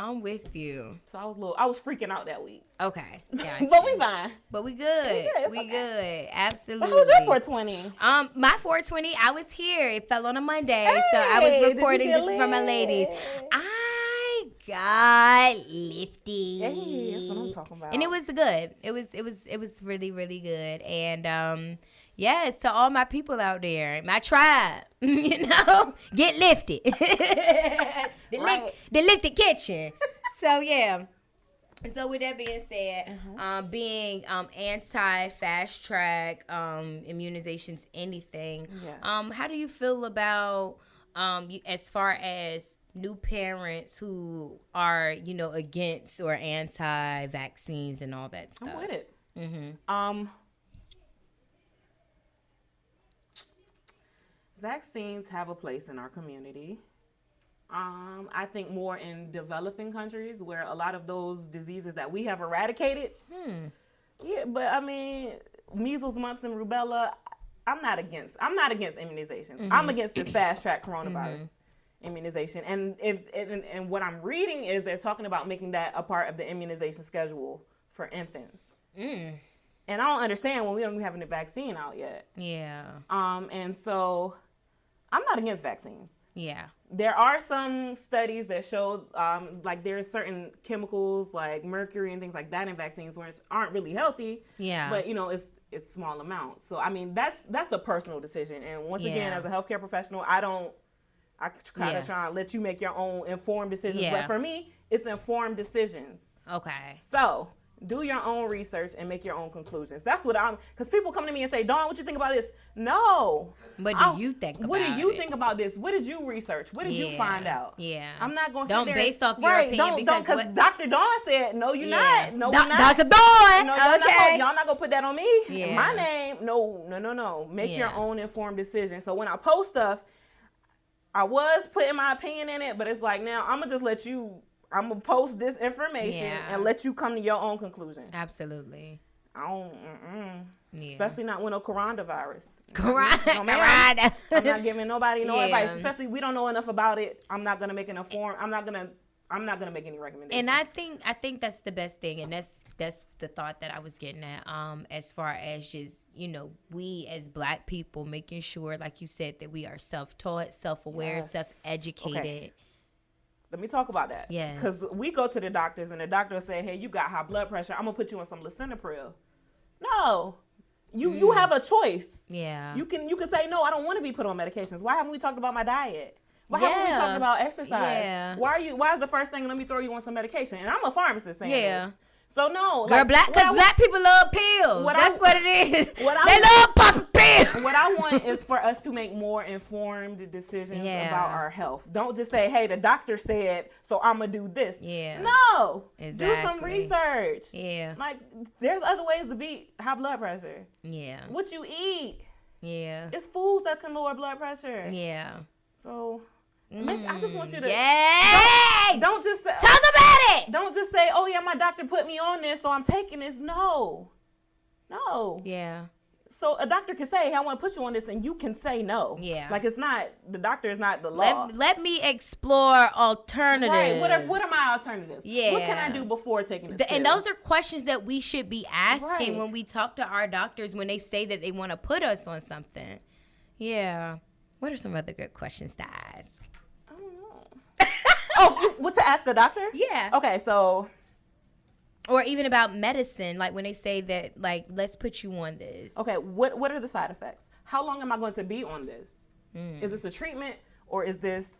I'm with you. So I was freaking out that week. Okay, but we fine. But we good. We good. Absolutely. But who was your 420? My 420, I was here. It fell on a Monday, so I was recording. This is for my ladies. I got lifted. Hey, that's what I'm talking about. And it was good. It was really, really good. And yes, to all my people out there, my tribe, get lifted. The lifted kitchen. So yeah. So with that being said, being anti-fast track immunizations, anything, yes. How do you feel about as far as new parents who are, against or anti-vaccines and all that stuff? I'm with it. Vaccines have a place in our community. I think more in developing countries where a lot of those diseases that we have eradicated. Yeah, but I mean, measles, mumps, and rubella, I'm not against immunizations. I'm against this fast track coronavirus immunization. And and what I'm reading is they're talking about making that a part of the immunization schedule for infants. And I don't understand when we don't even have a vaccine out yet. Yeah. And so I'm not against vaccines. Yeah. There are some studies that show like there's certain chemicals like mercury and things like that in vaccines which aren't really healthy. Yeah. But it's small amounts. So I mean that's a personal decision. And once again, as a healthcare professional, I kind of try and let you make your own informed decisions. Yeah. But for me, it's informed decisions. Okay. So do your own research and make your own conclusions. That's what because people come to me and say, Dawn, what you think about this? No. What do you think about it? What do you think about this? What did you research? What did you find out? Yeah. I'm not going to sit there. Don't based off your opinion. Because Dr. Dawn said, no, you're not. No, we're not. Dr. Dawn. No, y'all not going to put that on me. Yeah. My name. No. Make your own informed decision. So when I post stuff, I was putting my opinion in it, but it's like now I'm going to just let you... I'm going to post this information and let you come to your own conclusion. Absolutely. I don't, especially not with no coronavirus. Corona. I'm not giving nobody no advice, especially we don't know enough about it. I'm not going to make I'm not going to make any recommendations. And I think that's the best thing. And that's the thought that I was getting at, as far as just, we as Black people making sure, like you said, that we are self-taught, self-aware, self-educated. Okay. Let me talk about that. Yes. Because we go to the doctors and the doctor will say, hey, you got high blood pressure. I'm going to put you on some lisinopril. No. You have a choice. Yeah. You can say, no, I don't want to be put on medications. Why haven't we talked about my diet? Why haven't we talked about exercise? Yeah. Why is the first thing, let me throw you on some medication? And I'm a pharmacist saying this. So no, girl, Black people love pills. That's what it is. They love popping pills. What I want is for us to make more informed decisions about our health. Don't just say, "Hey, the doctor said, so I'm gonna do this." Yeah. No. Exactly. Do some research. Yeah. Like there's other ways to beat high blood pressure. Yeah. What you eat. Yeah. It's foods that can lower blood pressure. Yeah. So. I just want you to don't just say, talk about it. Don't just say, oh yeah, my doctor put me on this, so I'm taking this. No. Yeah. So a doctor can say, hey, I want to put you on this, and you can say no. Yeah. Like it's not, the doctor is not the law. Let me explore alternatives. Right. What are my alternatives? Yeah. What can I do before taking this? And those are questions that we should be asking when we talk to our doctors when they say that they want to put us on something. Yeah. What are some other good questions to ask? Oh, what to ask a doctor? Yeah. Okay, so. Or even about medicine, like when they say that, like, let's put you on this. Okay, what are the side effects? How long am I going to be on this? Is this a treatment, or is this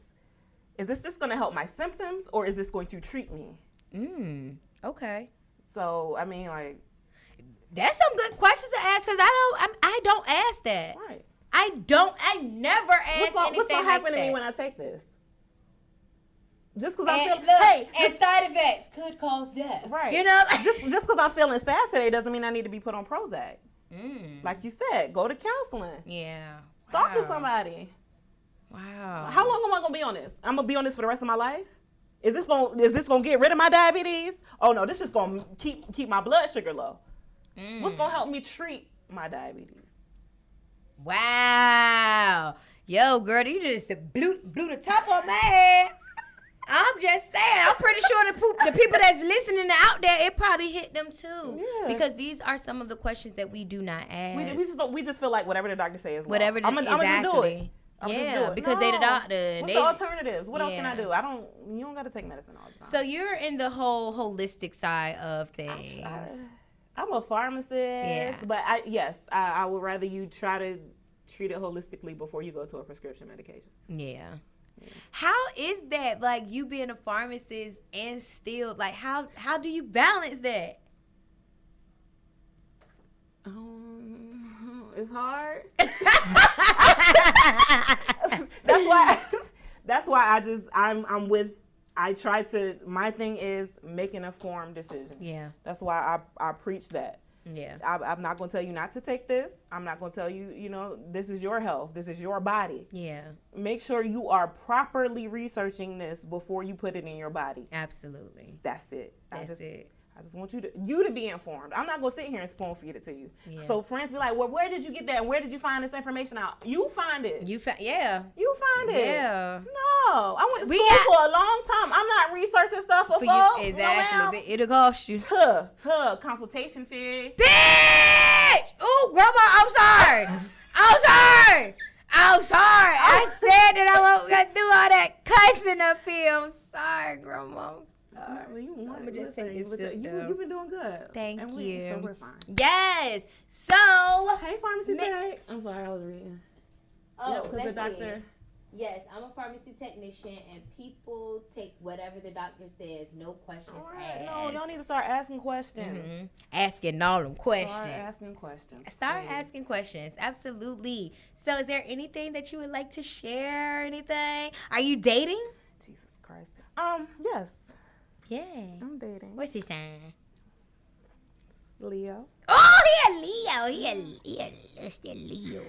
just going to help my symptoms, or is this going to treat me? Okay. So I mean, like. That's some good questions to ask because I don't ask that. Right. I never ask anything. What's going to happen like to that. me when I take this? Just because I feel, and side effects could cause death. Right. just because I'm feeling sad today doesn't mean I need to be put on Prozac. Like you said, go to counseling. Yeah. Talk to somebody. Wow. How long am I gonna be on this? I'm gonna be on this for the rest of my life. Is this gonna get rid of my diabetes? Oh no, this is gonna keep my blood sugar low. What's gonna help me treat my diabetes? Wow. Yo, girl, you just blew the top on my head. I'm just saying. I'm pretty sure the people that's listening out there, it probably hit them too. Yeah. Because these are some of the questions that we do not ask. We just feel like whatever the doctor says. Whatever. I'm gonna just do it. Because they the doctor. What's the alternatives? What else can I do? You don't got to take medicine all the time. So you're in the whole holistic side of things. I'm a pharmacist, but I would rather you try to treat it holistically before you go to a prescription medication. Yeah. How is that, like, you being a pharmacist and still, like, how do you balance that? It's hard. That's why my thing is make an informed decision. Yeah. That's why I preach that. Yeah. I'm not going to tell you not to take this. I'm not going to tell you, this is your health. This is your body. Yeah. Make sure you are properly researching this before you put it in your body. Absolutely. That's it. That's it. I just want you to be informed. I'm not going to sit here and spoon feed it to you. Yeah. So friends be like, well, where did you get that? And where did you find this information out? You find it. You find it. Yeah. No. I went to school for a long time. I'm not researching stuff for folks. Exactly. It'll cost you. Consultation fee. Bitch! Oh, Grandma, I'm sorry. I said that I wasn't going to do all that cussing up here. I'm sorry, Grandma. You've been doing good. Thank you. So we're fine. Yes. So. Hey, pharmacy tech. I'm sorry, I was reading. Oh, let's see. Yes, I'm a pharmacy technician, and people take whatever the doctor says, no questions asked. No, y'all need to start asking questions. Mm-hmm. Asking all them questions. Start asking questions. Absolutely. So is there anything that you would like to share? Anything? Are you dating? Jesus Christ. Yes. Yeah. I'm dating. What's his sign? Leo. Oh, he a Leo. He a lusty Leo.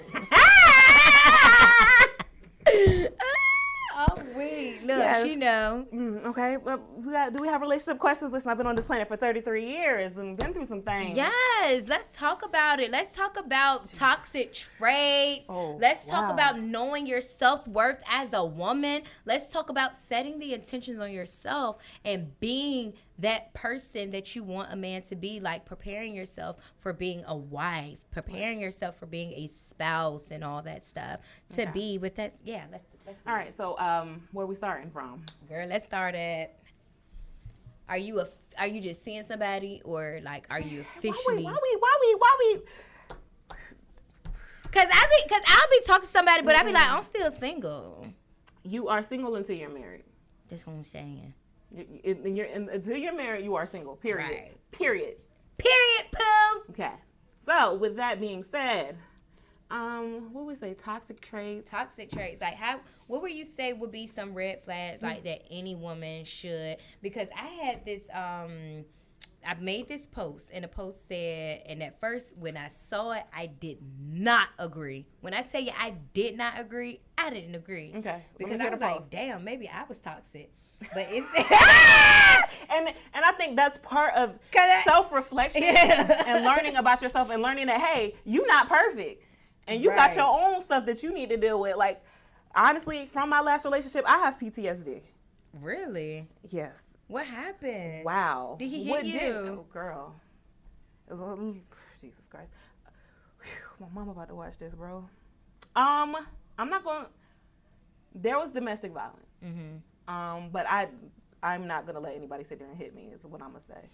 Oh, wait. Look, yes. She know. Okay. Do we have relationship questions? Listen, I've been on this planet for 33 years and been through some things. Yes. Let's talk about it. Let's talk about toxic traits. Let's talk about knowing your self-worth as a woman. Let's talk about setting the intentions on yourself and being that person that you want a man to be, like preparing yourself for being a wife, preparing yourself for being a spouse and all that stuff to be with that. Yeah, let's all right, so where are we starting from? Girl, let's start at, are you just seeing somebody, or like are you officially? Why we? Cause I'll be talking to somebody, but I be like, I'm still single. You are single until you're married. That's what I'm saying. Until you're married, you are single. Period. Right. Period. Pooh. Okay. So with that being said, what would we say? Toxic traits. Like what would you say would be some red flags like that any woman should? Because I had this I made this post, and the post said, and at first when I saw it, I did not agree. When I tell you I did not agree, I didn't agree. Okay. Because I was like, damn, maybe I was toxic. But it's and I think that's part of self-reflection and learning about yourself and learning that, hey, you're not perfect. And you got your own stuff that you need to deal with. Like, honestly, from my last relationship, I have PTSD. Really? Yes. What happened? Wow. Did he hit you? Oh, girl. Jesus Christ. Whew, my mom about to watch this, bro. I'm not going to... There was domestic violence. Mm-hmm. But I'm not going to let anybody sit there and hit me is what I'm going to say.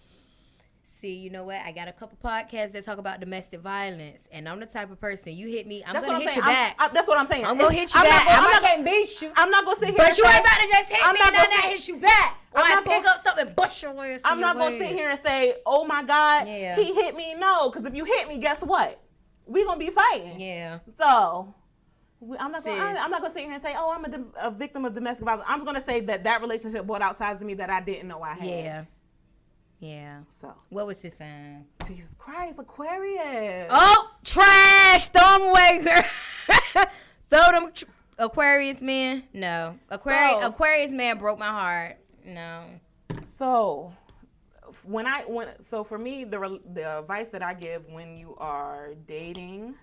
See, you know what? I got a couple podcasts that talk about domestic violence, and I'm the type of person, you hit me, I'm going to hit you back. That's what I'm saying. I'm going to hit you back. I'm not going to beat you. I'm not going to sit here but you ain't about to just hit me and then I hit you back. Or I pick up something and bust your ass. I'm not going to sit here and say, oh my God, he hit me. No, because if you hit me, guess what? We're going to be fighting. Yeah. So... I'm not going to sit here and say, oh, I'm a victim of domestic violence. I'm just going to say that relationship brought out sides of me that I didn't know I had. Yeah. So. What was his sign? Jesus Christ, Aquarius. Oh, trash. Throw them away, girl. Throw them Aquarius man. No. Aquarius man broke my heart. No. So, for me, the advice that I give when you are dating,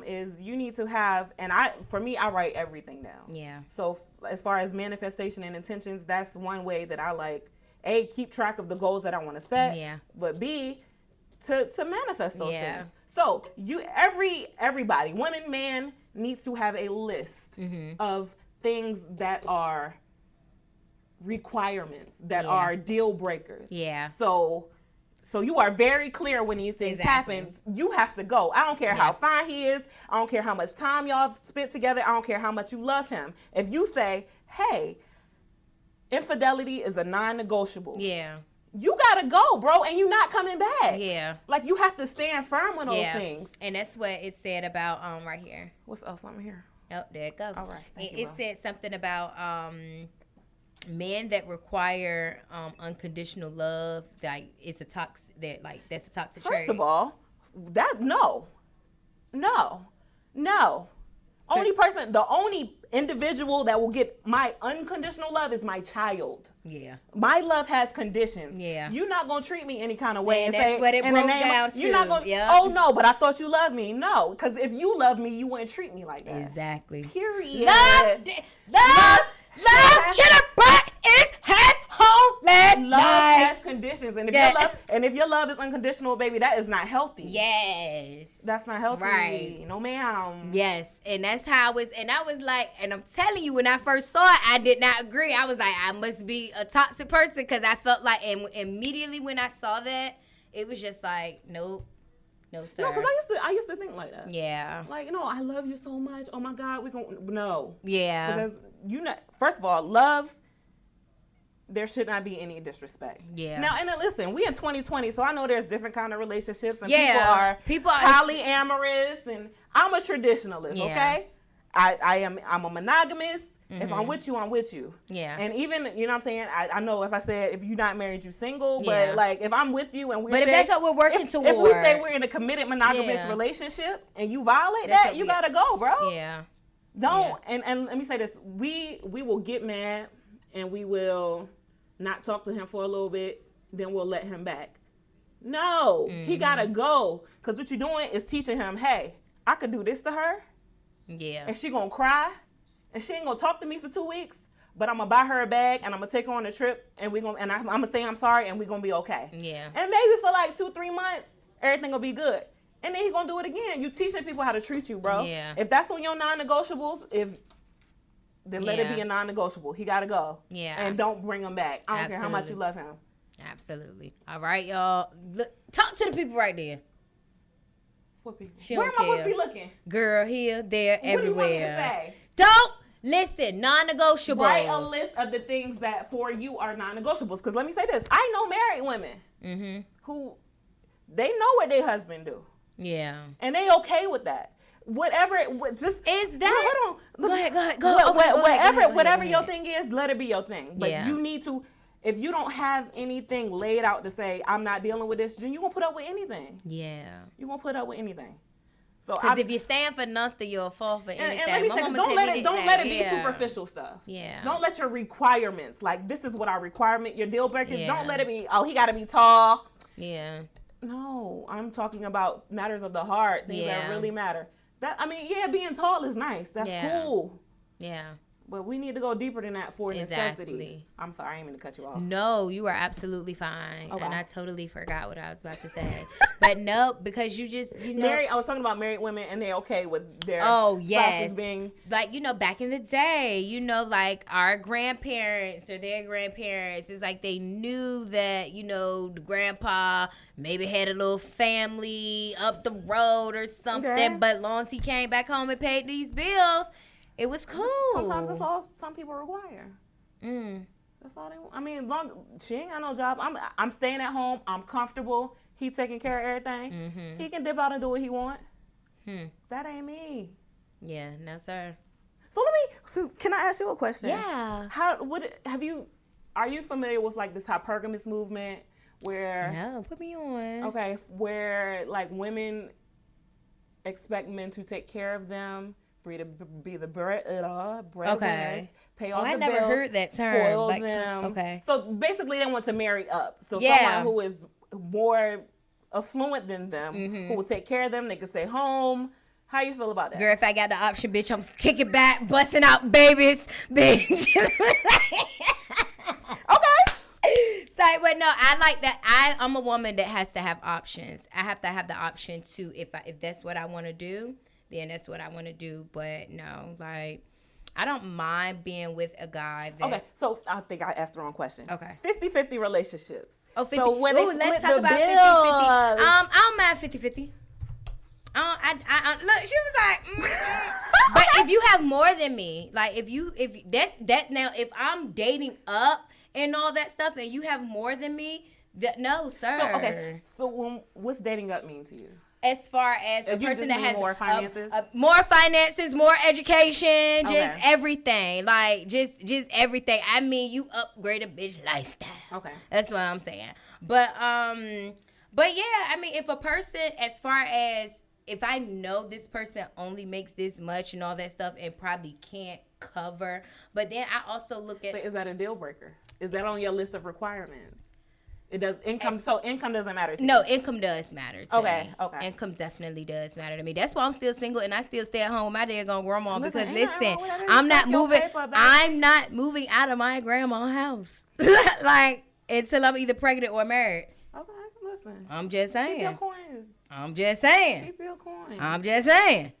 is you need to have, and for me, I write everything down. Yeah. So as far as manifestation and intentions, that's one way that I like, A, keep track of the goals that I want to set. Yeah. But B, to manifest those things. So everybody, women, man, needs to have a list of things that are requirements, that are deal breakers. Yeah. So you are very clear when these things happen. You have to go. I don't care how fine he is. I don't care how much time y'all spent together. I don't care how much you love him. If you say, hey, infidelity is a non-negotiable. Yeah. You gotta go, bro, and you're not coming back. Yeah. Like, you have to stand firm on those things. And that's what it said about right here. What's else on here? Oh, there it goes. All right. It said something about men that require unconditional love, like it's a toxic that's a toxic trait. First of all, no. The only individual that will get my unconditional love is my child. Yeah. My love has conditions. Yeah. You're not gonna treat me any kind of way and and that's say what it in broke the name down of, to. you're not gonna, oh no, but I thought you loved me. No, because if you love me, you wouldn't treat me like that. Exactly. Period. Love should have brought his head home last Love night. has conditions, and if your love is unconditional, baby, that is not healthy. Yes. That's not healthy. Right. No, ma'am. Yes, and that's how it was. And I was like, and I'm telling you, when I first saw it, I did not agree. I was like, I must be a toxic person, because I felt like, and immediately when I saw that, it was just like, nope. No, sir. No, because I used to think like that. Yeah. Like, I love you so much. Oh my God, no. Yeah. Because first of all, love, there should not be any disrespect. Yeah. Now, and then listen, we in 2020, so I know there's different kind of relationships, and people are polyamorous, and I'm a traditionalist. Yeah. Okay, I'm a monogamous. If I'm with you, I'm with you. Yeah. And even, you know what I'm saying? I know if I said, if you're not married, you single. But, like, if I'm with you and if that's what we're working towards. If we say we're in a committed monogamous relationship and you violate that, you got to go, bro. Yeah. Don't. Yeah. And let me say this. We will get mad and we will not talk to him for a little bit. Then we'll let him back. No. He got to go. Because what you're doing is teaching him, hey, I could do this to her. Yeah. And she going to cry. And she ain't gonna talk to me for 2 weeks, but I'm gonna buy her a bag and I'm gonna take her on a trip and I'm gonna say I'm sorry and we're gonna be okay. Yeah. And maybe for like 2-3 months, everything will be good. And then he's gonna do it again. You teaching people how to treat you, bro. Yeah. If that's on your non-negotiables, then let it be a non-negotiable. He gotta go. Yeah. And don't bring him back. I don't care how much you love him. Absolutely. All right, y'all. Look, talk to the people right there. What people? Where am I supposed to be looking? Girl, here, there, everywhere. What do you want me to say? Don't listen. Non-negotiables. Write a list of the things that for you are non-negotiables. Because let me say this: I know married women who they know what their husband do. Yeah. And they okay with that. Whatever just is that. Hold on. Go ahead. Whatever your thing is, let it be your thing. But you need to. If you don't have anything laid out to say, I'm not dealing with this, then you're going to put up with anything. Yeah. You're going to put up with anything. Because if you stand for nothing, you'll fall for anything. And let me say, don't let it be superficial stuff. Yeah. Don't let your requirements, like this is what our requirement, your deal breakers, don't let it be, he got to be tall. Yeah. No, I'm talking about matters of the heart, things that really matter. Being tall is nice. That's cool. Yeah. But we need to go deeper than that for necessities. I'm sorry, I didn't mean to cut you off. No, you are absolutely fine. Okay. And I totally forgot what I was about to say. But no, because you know. I was talking about married women and they're okay with their spouses being. Like, back in the day, like our grandparents or their grandparents, it's like they knew that, the grandpa maybe had a little family up the road or something. Okay. But long as he came back home and paid these bills, it was cool. Sometimes that's all some people require. That's all they want. I mean, she ain't got no job. I'm staying at home. I'm comfortable. He taking care of everything. He can dip out and do what he want. That ain't me. Yeah, no sir. So can I ask you a question? Yeah. Are you familiar with like this hypergamous movement where? No, put me on. Okay, where like women expect men to take care of them. Be the breadwinners, pay all the bills. I never heard that term. Spoil them. Okay. So basically, they want to marry up. So someone who is more affluent than them, who will take care of them. They can stay home, How you feel about that? Girl, if I got the option, bitch, I'm kicking back, busting out babies, bitch. Okay. Like, but no, I like that. I'm a woman that has to have options. I have to have the option to, if that's what I want to do, then that's what I want to do. But no, like, I don't mind being with a guy that... Okay, so I think I asked the wrong question. Okay. 50-50 relationships. Oh, 50. So when they split let's talk the about bills. 50-50. I don't mind 50-50. I look, she was like, but if you have more than me, like if that's now, if I'm dating up and all that stuff and you have more than me, no, sir. So, okay, so what's dating up mean to you? As far as a person that has more finances, more finances, more education, just everything, like just everything. I mean, you upgrade a bitch lifestyle. Okay, that's what I'm saying. But yeah, I mean, if a person, as far as if I know this person only makes this much and all that stuff and probably can't cover, but then I also look at... Is that a deal breaker? Is that on your list of requirements? It does income. So income doesn't matter to you. No, income does matter to me. Okay. Income definitely does matter to me. That's why I'm still single and I still stay at home with my daggone grandma because listen, I'm not moving out of my grandma's house. Like until I'm either pregnant or married. Okay, listen. I'm just saying. Keep your coins. I'm just saying. Keep your coins. I'm just saying.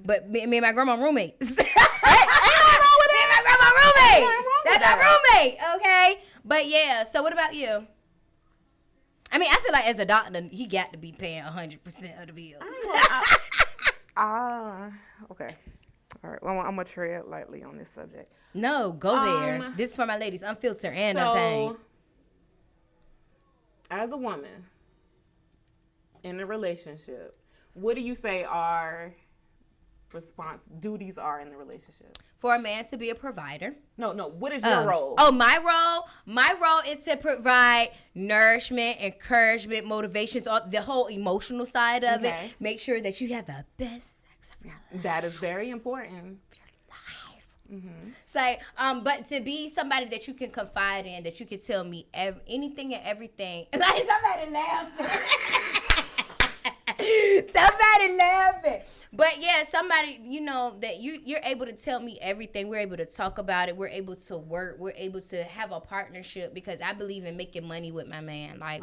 But me and my grandma roommates. Ain't wrong with me and my grandma roommates. That's my roommate. Okay. But yeah. So what about you? I mean, I feel like as a doctor, he got to be paying 100% of the bills. Okay. All right. Well, I'm going to tread lightly on this subject. No, go there. This is for my ladies. Unfiltered and untamed. As a woman in a relationship, what do you say our duties are in the relationship? For a man to be a provider. No. What is your role? Oh, my role? My role is to provide nourishment, encouragement, motivations, the whole emotional side of it. Make sure that you have the best sex of your life. That is very important. Mm-hmm. So, but to be somebody that you can confide in, that you can tell me anything and everything. Like somebody laughing. Somebody laughing. But yeah, somebody, you know, that you're able to tell me everything. We're able to talk about it. We're able to work. We're able to have a partnership because I believe in making money with my man. Like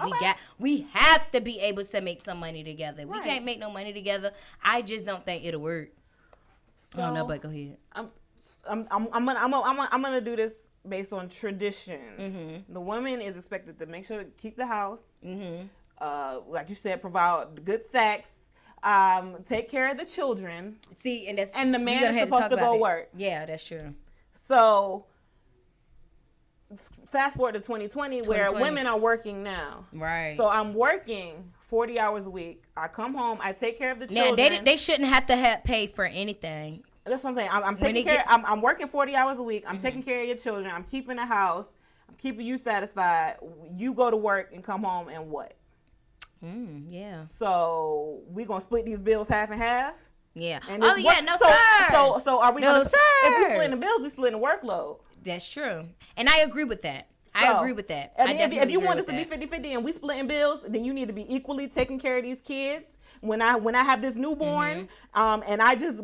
we have to be able to make some money together. Right. We can't make no money together. I just don't think it'll work. So, I don't know, but go ahead. I'm gonna do this based on tradition. Mm-hmm. The woman is expected to make sure to keep the house. Mm-hmm. Like you said, provide good sex, take care of the children. See, and the man is supposed to go work. Yeah, that's true. So, fast forward to 2020, where women are working now. Right. So I'm working 40 hours a week. I come home, I take care of the children. Now, they shouldn't have to pay for anything. That's what I'm saying. I'm taking care. I'm working 40 hours a week. I'm taking care of your children. I'm keeping the house. I'm keeping you satisfied. You go to work and come home and what? Yeah. So we gonna split these bills half and half? Yeah. And no, sir. So are we? No, sir. If we splitting the bills, we splitting the workload. That's true, and I agree with that. I agree with that. I mean, if you want us to be 50-50 and we splitting bills, then you need to be equally taking care of these kids. When I have this newborn, and I just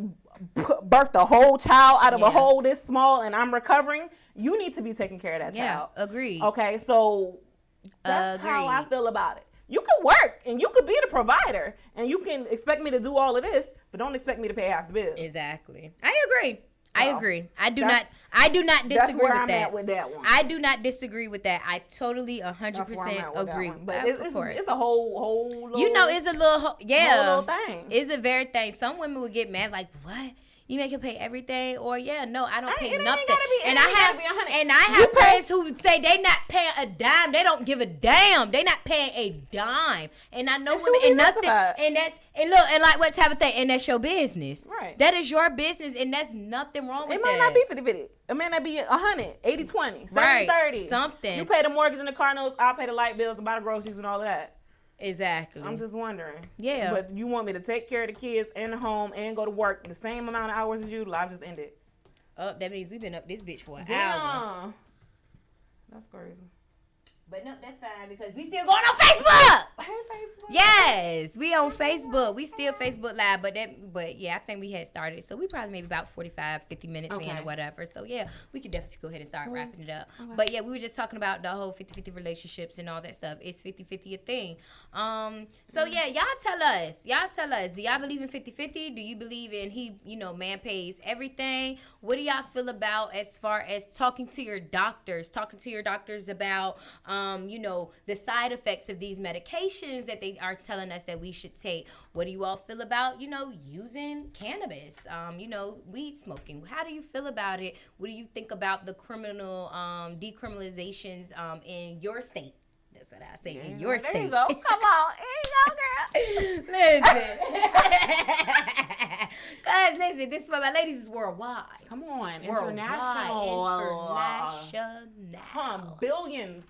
birthed a whole child out of a hole this small, and I'm recovering, you need to be taking care of that child. Agreed. Okay, so that's how I feel about it. You could work and you could be the provider and you can expect me to do all of this, but don't expect me to pay half the bills. Exactly. I agree. I do not disagree that's where with I'm that. At with that one. I do not disagree with that. I totally 100% agree. But it's a whole little, you know, it's a little whole little thing. It's a very thing. Some women would get mad like, what? You make him pay everything, or no, I don't pay nothing. And I have friends who say they not paying a dime. They don't give a damn. They not paying a dime. And I know women and nothing. And look, and like what type of thing? And that's your business. Right. That is your business, and that's nothing wrong with it. It might not be 50-50. It may not be 100, 80-20, 70-30. Something. You pay the mortgage and the car notes. I'll pay the light bills and buy the groceries and all of that. Exactly. I'm just wondering. Yeah. But you want me to take care of the kids and the home and go to work the same amount of hours as you? Life just ended. That means we've been up this bitch for an Damn. hour. That's crazy. But no, that's fine because we still going on Facebook. Hey, Facebook. Yes, we on Facebook. We still Facebook Live, but yeah, I think we had started. So we probably maybe about 45, 50 minutes in or whatever. So yeah, we could definitely go ahead and start wrapping it up. Okay. But yeah, we were just talking about the whole 50-50 relationships and all that stuff. Is 50-50 a thing? So yeah, y'all tell us. Do y'all believe in 50-50? Do you believe in man pays everything? What do y'all feel about as far as talking to your doctors about the side effects of these medications that they are telling us that we should take? What do you all feel about, using cannabis, weed smoking? How do you feel about it? What do you think about the criminal decriminalizations in your state? That's what I say, in your state. There you go. Come on. There you go, girl. Listen. Guys, listen, this is for my ladies is worldwide. Come on. International. Billions.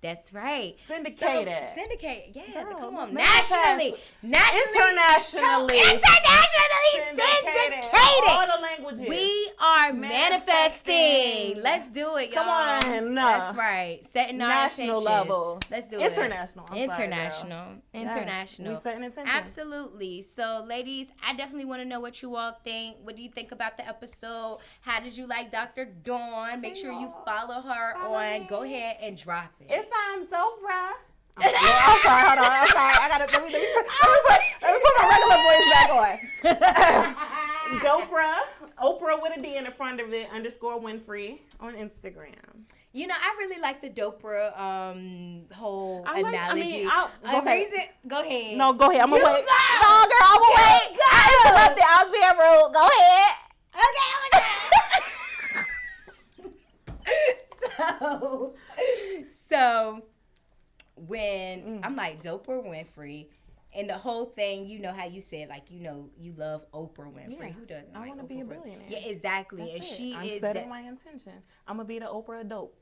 That's right. Syndicated. Yeah. Girl, come on. Nationally. Internationally syndicated. All the languages. We are manifesting. Let's do it, y'all. Come on. That's right. Setting our national intentions. level. Let's do International. it. International. Yes. We setting intentions. Absolutely. So, ladies, I definitely want to know what you all think. What do you think about the episode? How did you like Dr. Dawn? Make sure you follow her on. Go ahead and drop it. It's on Doprah. I'm sorry. Hold on. I'm sorry. I gotta let me put my regular voice back on. Doprah, Oprah with a D in the front of it, _Winfrey on Instagram. I really like the Doprah whole analogy. Go ahead. No, go ahead. I'm gonna wait. No, girl, I'm gonna wait. I interrupted. I was being rude. Go ahead. Okay, So when I'm like Doprah Winfrey, and the whole thing, how you said, you love Oprah Winfrey. Yeah. Who doesn't? I want to be a billionaire. Yeah, exactly. That's it. I'm setting my intention. I'm gonna be the Oprah of dope.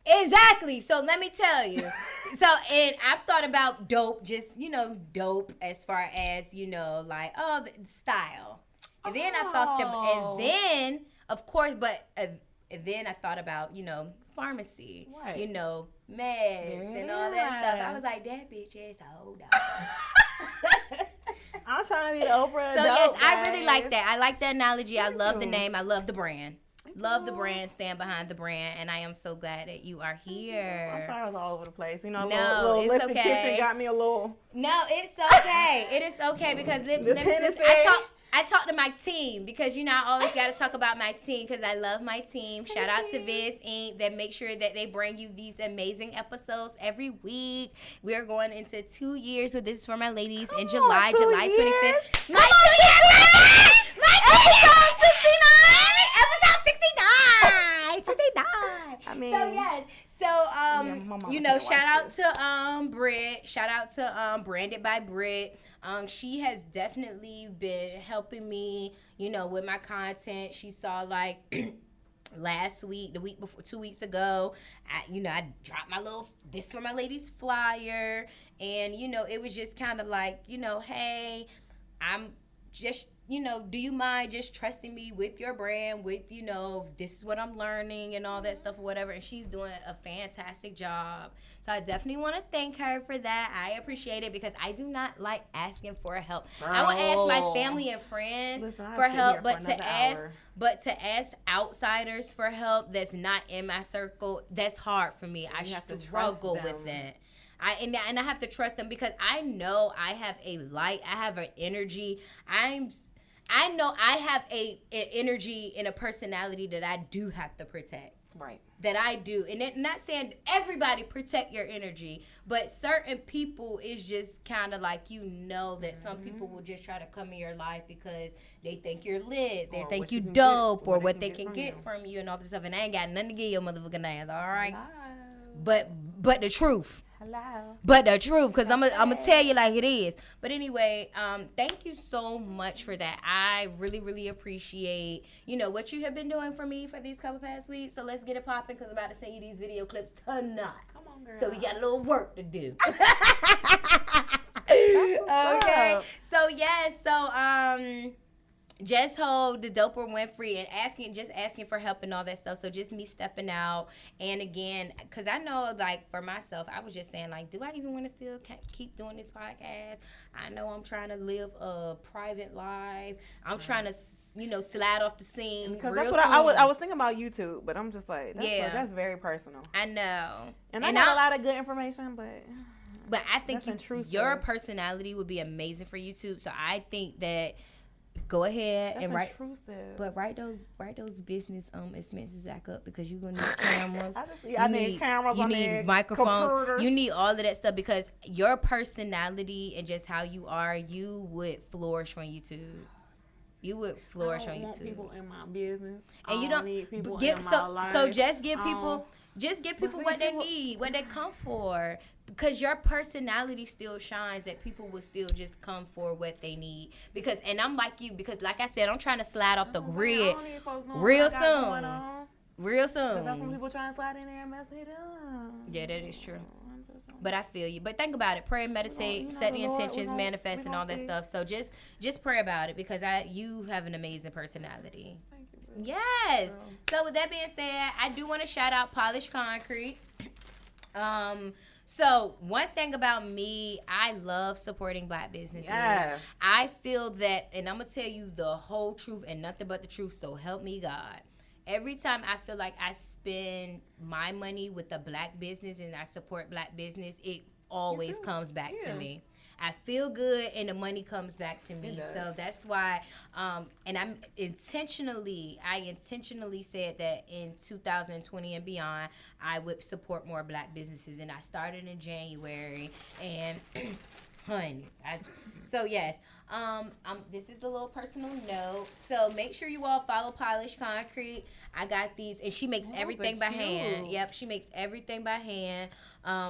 Exactly. So let me tell you. And I've thought about dope, just dope as far as the style. And then I thought of course, but then I thought about pharmacy, right. Meds and all that stuff. I was like, that bitch is hold on. I was trying to be the Oprah. So yes, I really like that. I like the analogy. I love the name. I love the brand. Love the brand, stand behind the brand, and I am so glad that you are here. I'm sorry I was all over the place. No, little it's lifted okay. kitchen got me a little. No, it's okay. It is okay because I talk to my team because I always got to talk about my team because I love my team. Shout out to Viz Inc. that make sure that they bring you these amazing episodes every week. We are going into 2 years with This Is For My Ladies in July 25th. My 2 years! My 2 years! Episode 69! I mean, so yes. So shout out to Britt. Shout out to Branded by Britt. She has definitely been helping me, with my content. She saw last week, the week before, 2 weeks ago, I dropped my little This For My Ladies flyer, and it was just kind of hey, I'm just do you mind just trusting me with your brand, with, this is what I'm learning and all that stuff or whatever. And she's doing a fantastic job. So I definitely want to thank her for that. I appreciate it because I do not like asking for help. Girl. I will ask my family and friends for help, but to ask outsiders for help that's not in my circle, that's hard for me. I struggle with that. I have to trust them because I know I have a light, I have an energy. I know I have an energy and a personality that I do have to protect. Right. That I do. And not saying everybody protect your energy, but certain people is just kind of that some people will just try to come in your life because they think you're lit, they think you dope, or what they can get from you and all this stuff. And I ain't got nothing to give your motherfucking ass, all right? Hello. But the truth. Hello. But the truth, because I'm gonna tell you like it is. But anyway, thank you so much for that. I really, really appreciate, what you have been doing for me for these couple past weeks. So let's get it popping because I'm about to send you these video clips tonight. Come on, girl. So we got a little work to do. Okay. So, yes. So, just hold the Doprah Winfrey and asking for help and all that stuff. So just me stepping out. And again, because I know, like, for myself, I was just saying, like, do I even want to still keep doing this podcast? I know I'm trying to live a private life. I'm trying to, slide off the scene. Because that's what I was thinking about YouTube, but I'm just like, that's very personal. I know. And I got a lot of good information, but I think your personality would be amazing for YouTube. So I think that go ahead and write those business expenses back up, because you're gonna need cameras. I need cameras. You need microphones. Computers. You need all of that stuff, because your personality and just how you are, you would flourish on YouTube. You would flourish on YouTube. I don't want people in my business. And you don't need people in my life. So just give people what they need, what they come for. Because your personality still shines, that people will still just come for what they need. And I'm like you, because like I said, I'm trying to slide off the grid real soon. Real soon. Because that's when people try and slide in there and mess it up. Yeah, that is true. But I feel you. But think about it. Pray and meditate, set the intentions, manifest, and all that stuff. So just pray about it, because you have an amazing personality. Thank you. Yes. Girl. So with that being said, I do want to shout out Polished Concrete. So one thing about me, I love supporting Black businesses. Yes. I feel that, and I'm going to tell you the whole truth and nothing but the truth, so help me God. Every time I feel like I spend my money with a Black business and I support Black business, it always comes back to me. I feel good and the money comes back to me. So that's why, and I intentionally said that in 2020 and beyond, I would support more Black businesses. And I started in January. And, honey, so yes. This is a little personal note. So make sure you all follow Polished Concrete. I got these, and she makes everything by hand. Yep, she makes everything by hand.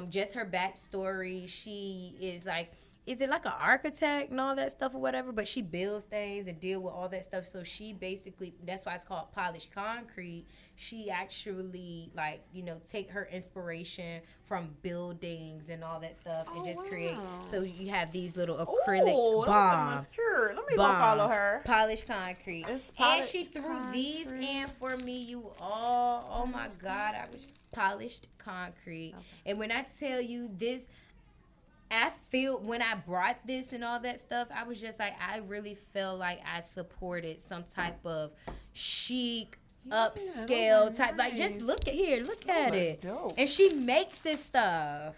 Just her backstory. She is like, is it like an architect and all that stuff or whatever? But she builds things and deal with all that stuff. So she basically, that's why it's called Polished Concrete. She actually, like, take her inspiration from buildings and all that stuff and just create. So you have these little acrylic bomb. Let me go follow her. Polished Concrete. And she threw these in for me, you all. Oh my God, I was Polished Concrete. Okay. And when I tell you this, I feel when I brought this and all that stuff, I was just like, I really feel like I supported some type of chic, upscale type. Nice. Like, just look at it. Dope. And she makes this stuff.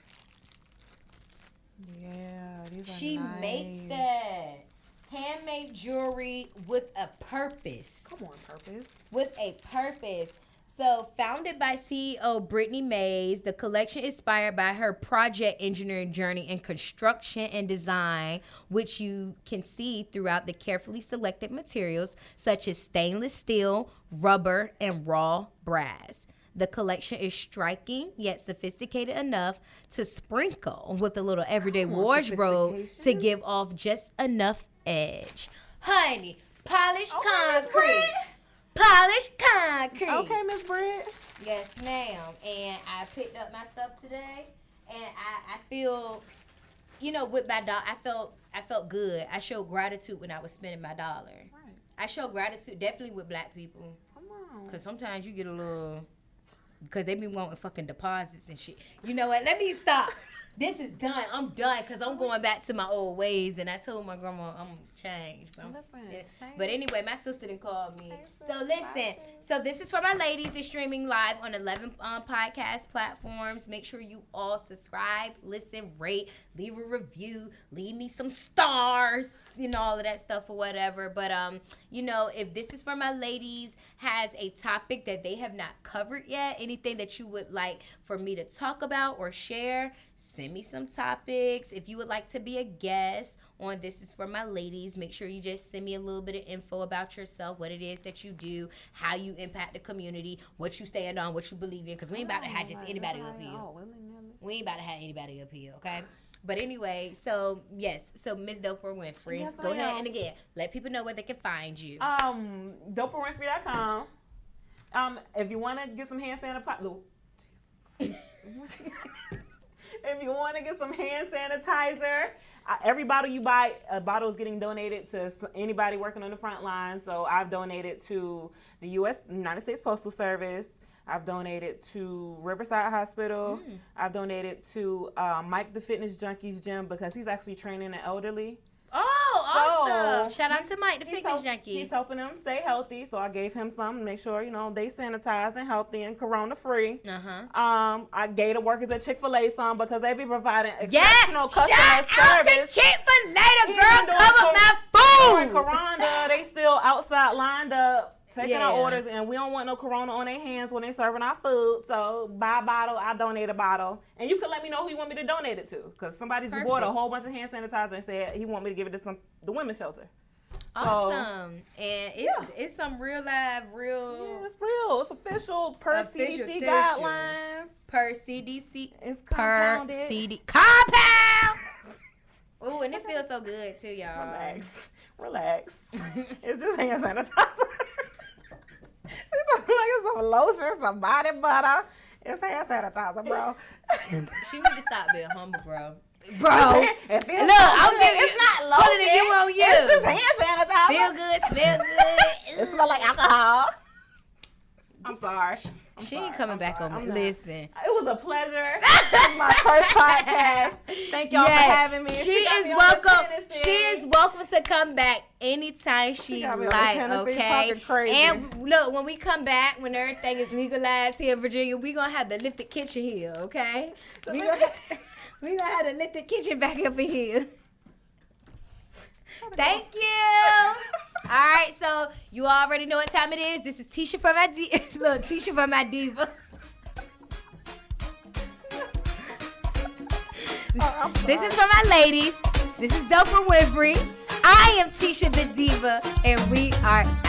Yeah, these are She nice. makes that handmade jewelry with a purpose. Come on, purpose. With a purpose. So, founded by CEO Brittany Mays, the collection is inspired by her project engineering journey in construction and design, which you can see throughout the carefully selected materials such as stainless steel, rubber, and raw brass. The collection is striking yet sophisticated enough to sprinkle with a little everyday wardrobe to give off just enough edge. Honey, Polished Concrete. Polished Concrete. Okay, Miss Britt. Yes, ma'am. And I picked up my stuff today, and I feel, with my dollar, I felt good. I showed gratitude when I was spending my dollar. Right. I show gratitude definitely with Black people. Come on. Because sometimes you get a little, because they be wanting fucking deposits and shit. You know what? Let me stop. This is done. I'm done because I'm going back to my old ways. And I told my grandma I'm changed. But anyway, my sister done called me. So listen. So this is for my ladies. It's streaming live on 11 podcast platforms. Make sure you all subscribe, listen, rate, leave a review, leave me some stars, all of that stuff or whatever. But, if this is for my ladies, has a topic that they have not covered yet, anything that you would like for me to talk about or share, send me some topics. If you would like to be a guest on This Is For My Ladies, make sure you just send me a little bit of info about yourself, what it is that you do, how you impact the community, what you stand on, what you believe in, because we ain't about to have just anybody up here. We ain't about to have anybody up here, okay? But anyway, so yes, so Miss Doprah Winfrey, yes, go ahead and again, let people know where they can find you. DoprahWinfrey.com. If you want to get some hand sanitizer, If you want to get some hand sanitizer, every bottle you buy, a bottle is getting donated to anybody working on the front line. So I've donated to the United States Postal Service. I've donated to Riverside Hospital. I've donated to Mike the Fitness Junkies gym because he's actually training the elderly. Oh, awesome. Shout out to Mike the Fitness Junkie. He's helping them stay healthy, so I gave him some to make sure, they sanitized and healthy and corona-free. I gave the workers at Chick-fil-A some because they be providing exceptional customer service. Shout out to Chick-fil-A, the girl cover my food. During corona, they still outside lined up. Taking our orders, and we don't want no corona on their hands when they serving our food. So buy a bottle, I donate a bottle, and you can let me know who you want me to donate it to, because somebody's bought a whole bunch of hand sanitizer and said he want me to give it to the women's shelter. Awesome, and it's some real live, Yeah, it's real. It's official per CDC guidelines. Per CDC. It's compounded. Compound. Ooh, and it feels so good too, y'all. Relax. It's just hand sanitizer. She's talking like it's some lotion, some body butter. It's hand sanitizer, bro. She need to stop being humble, bro. Look, I'm giving it's not lotion. Put it you on you. It's just hand sanitizer. Feel good, smell good. It smells like alcohol. I'm sorry. She ain't coming back on me. Listen. It was a pleasure. This is my first podcast. Thank y'all for having me. She is welcome. She is welcome to come back anytime she like, okay? And look, when we come back, when everything is legalized here in Virginia, we gonna have the lifted kitchen here, okay? We gonna have the lifted kitchen back up in here. Thank you. All right, so you already know what time it is. This is Tisha from my Look, Tisha from my diva. This is for my ladies. This is Doprah Winfrey. I am Tisha the Diva, and we are out.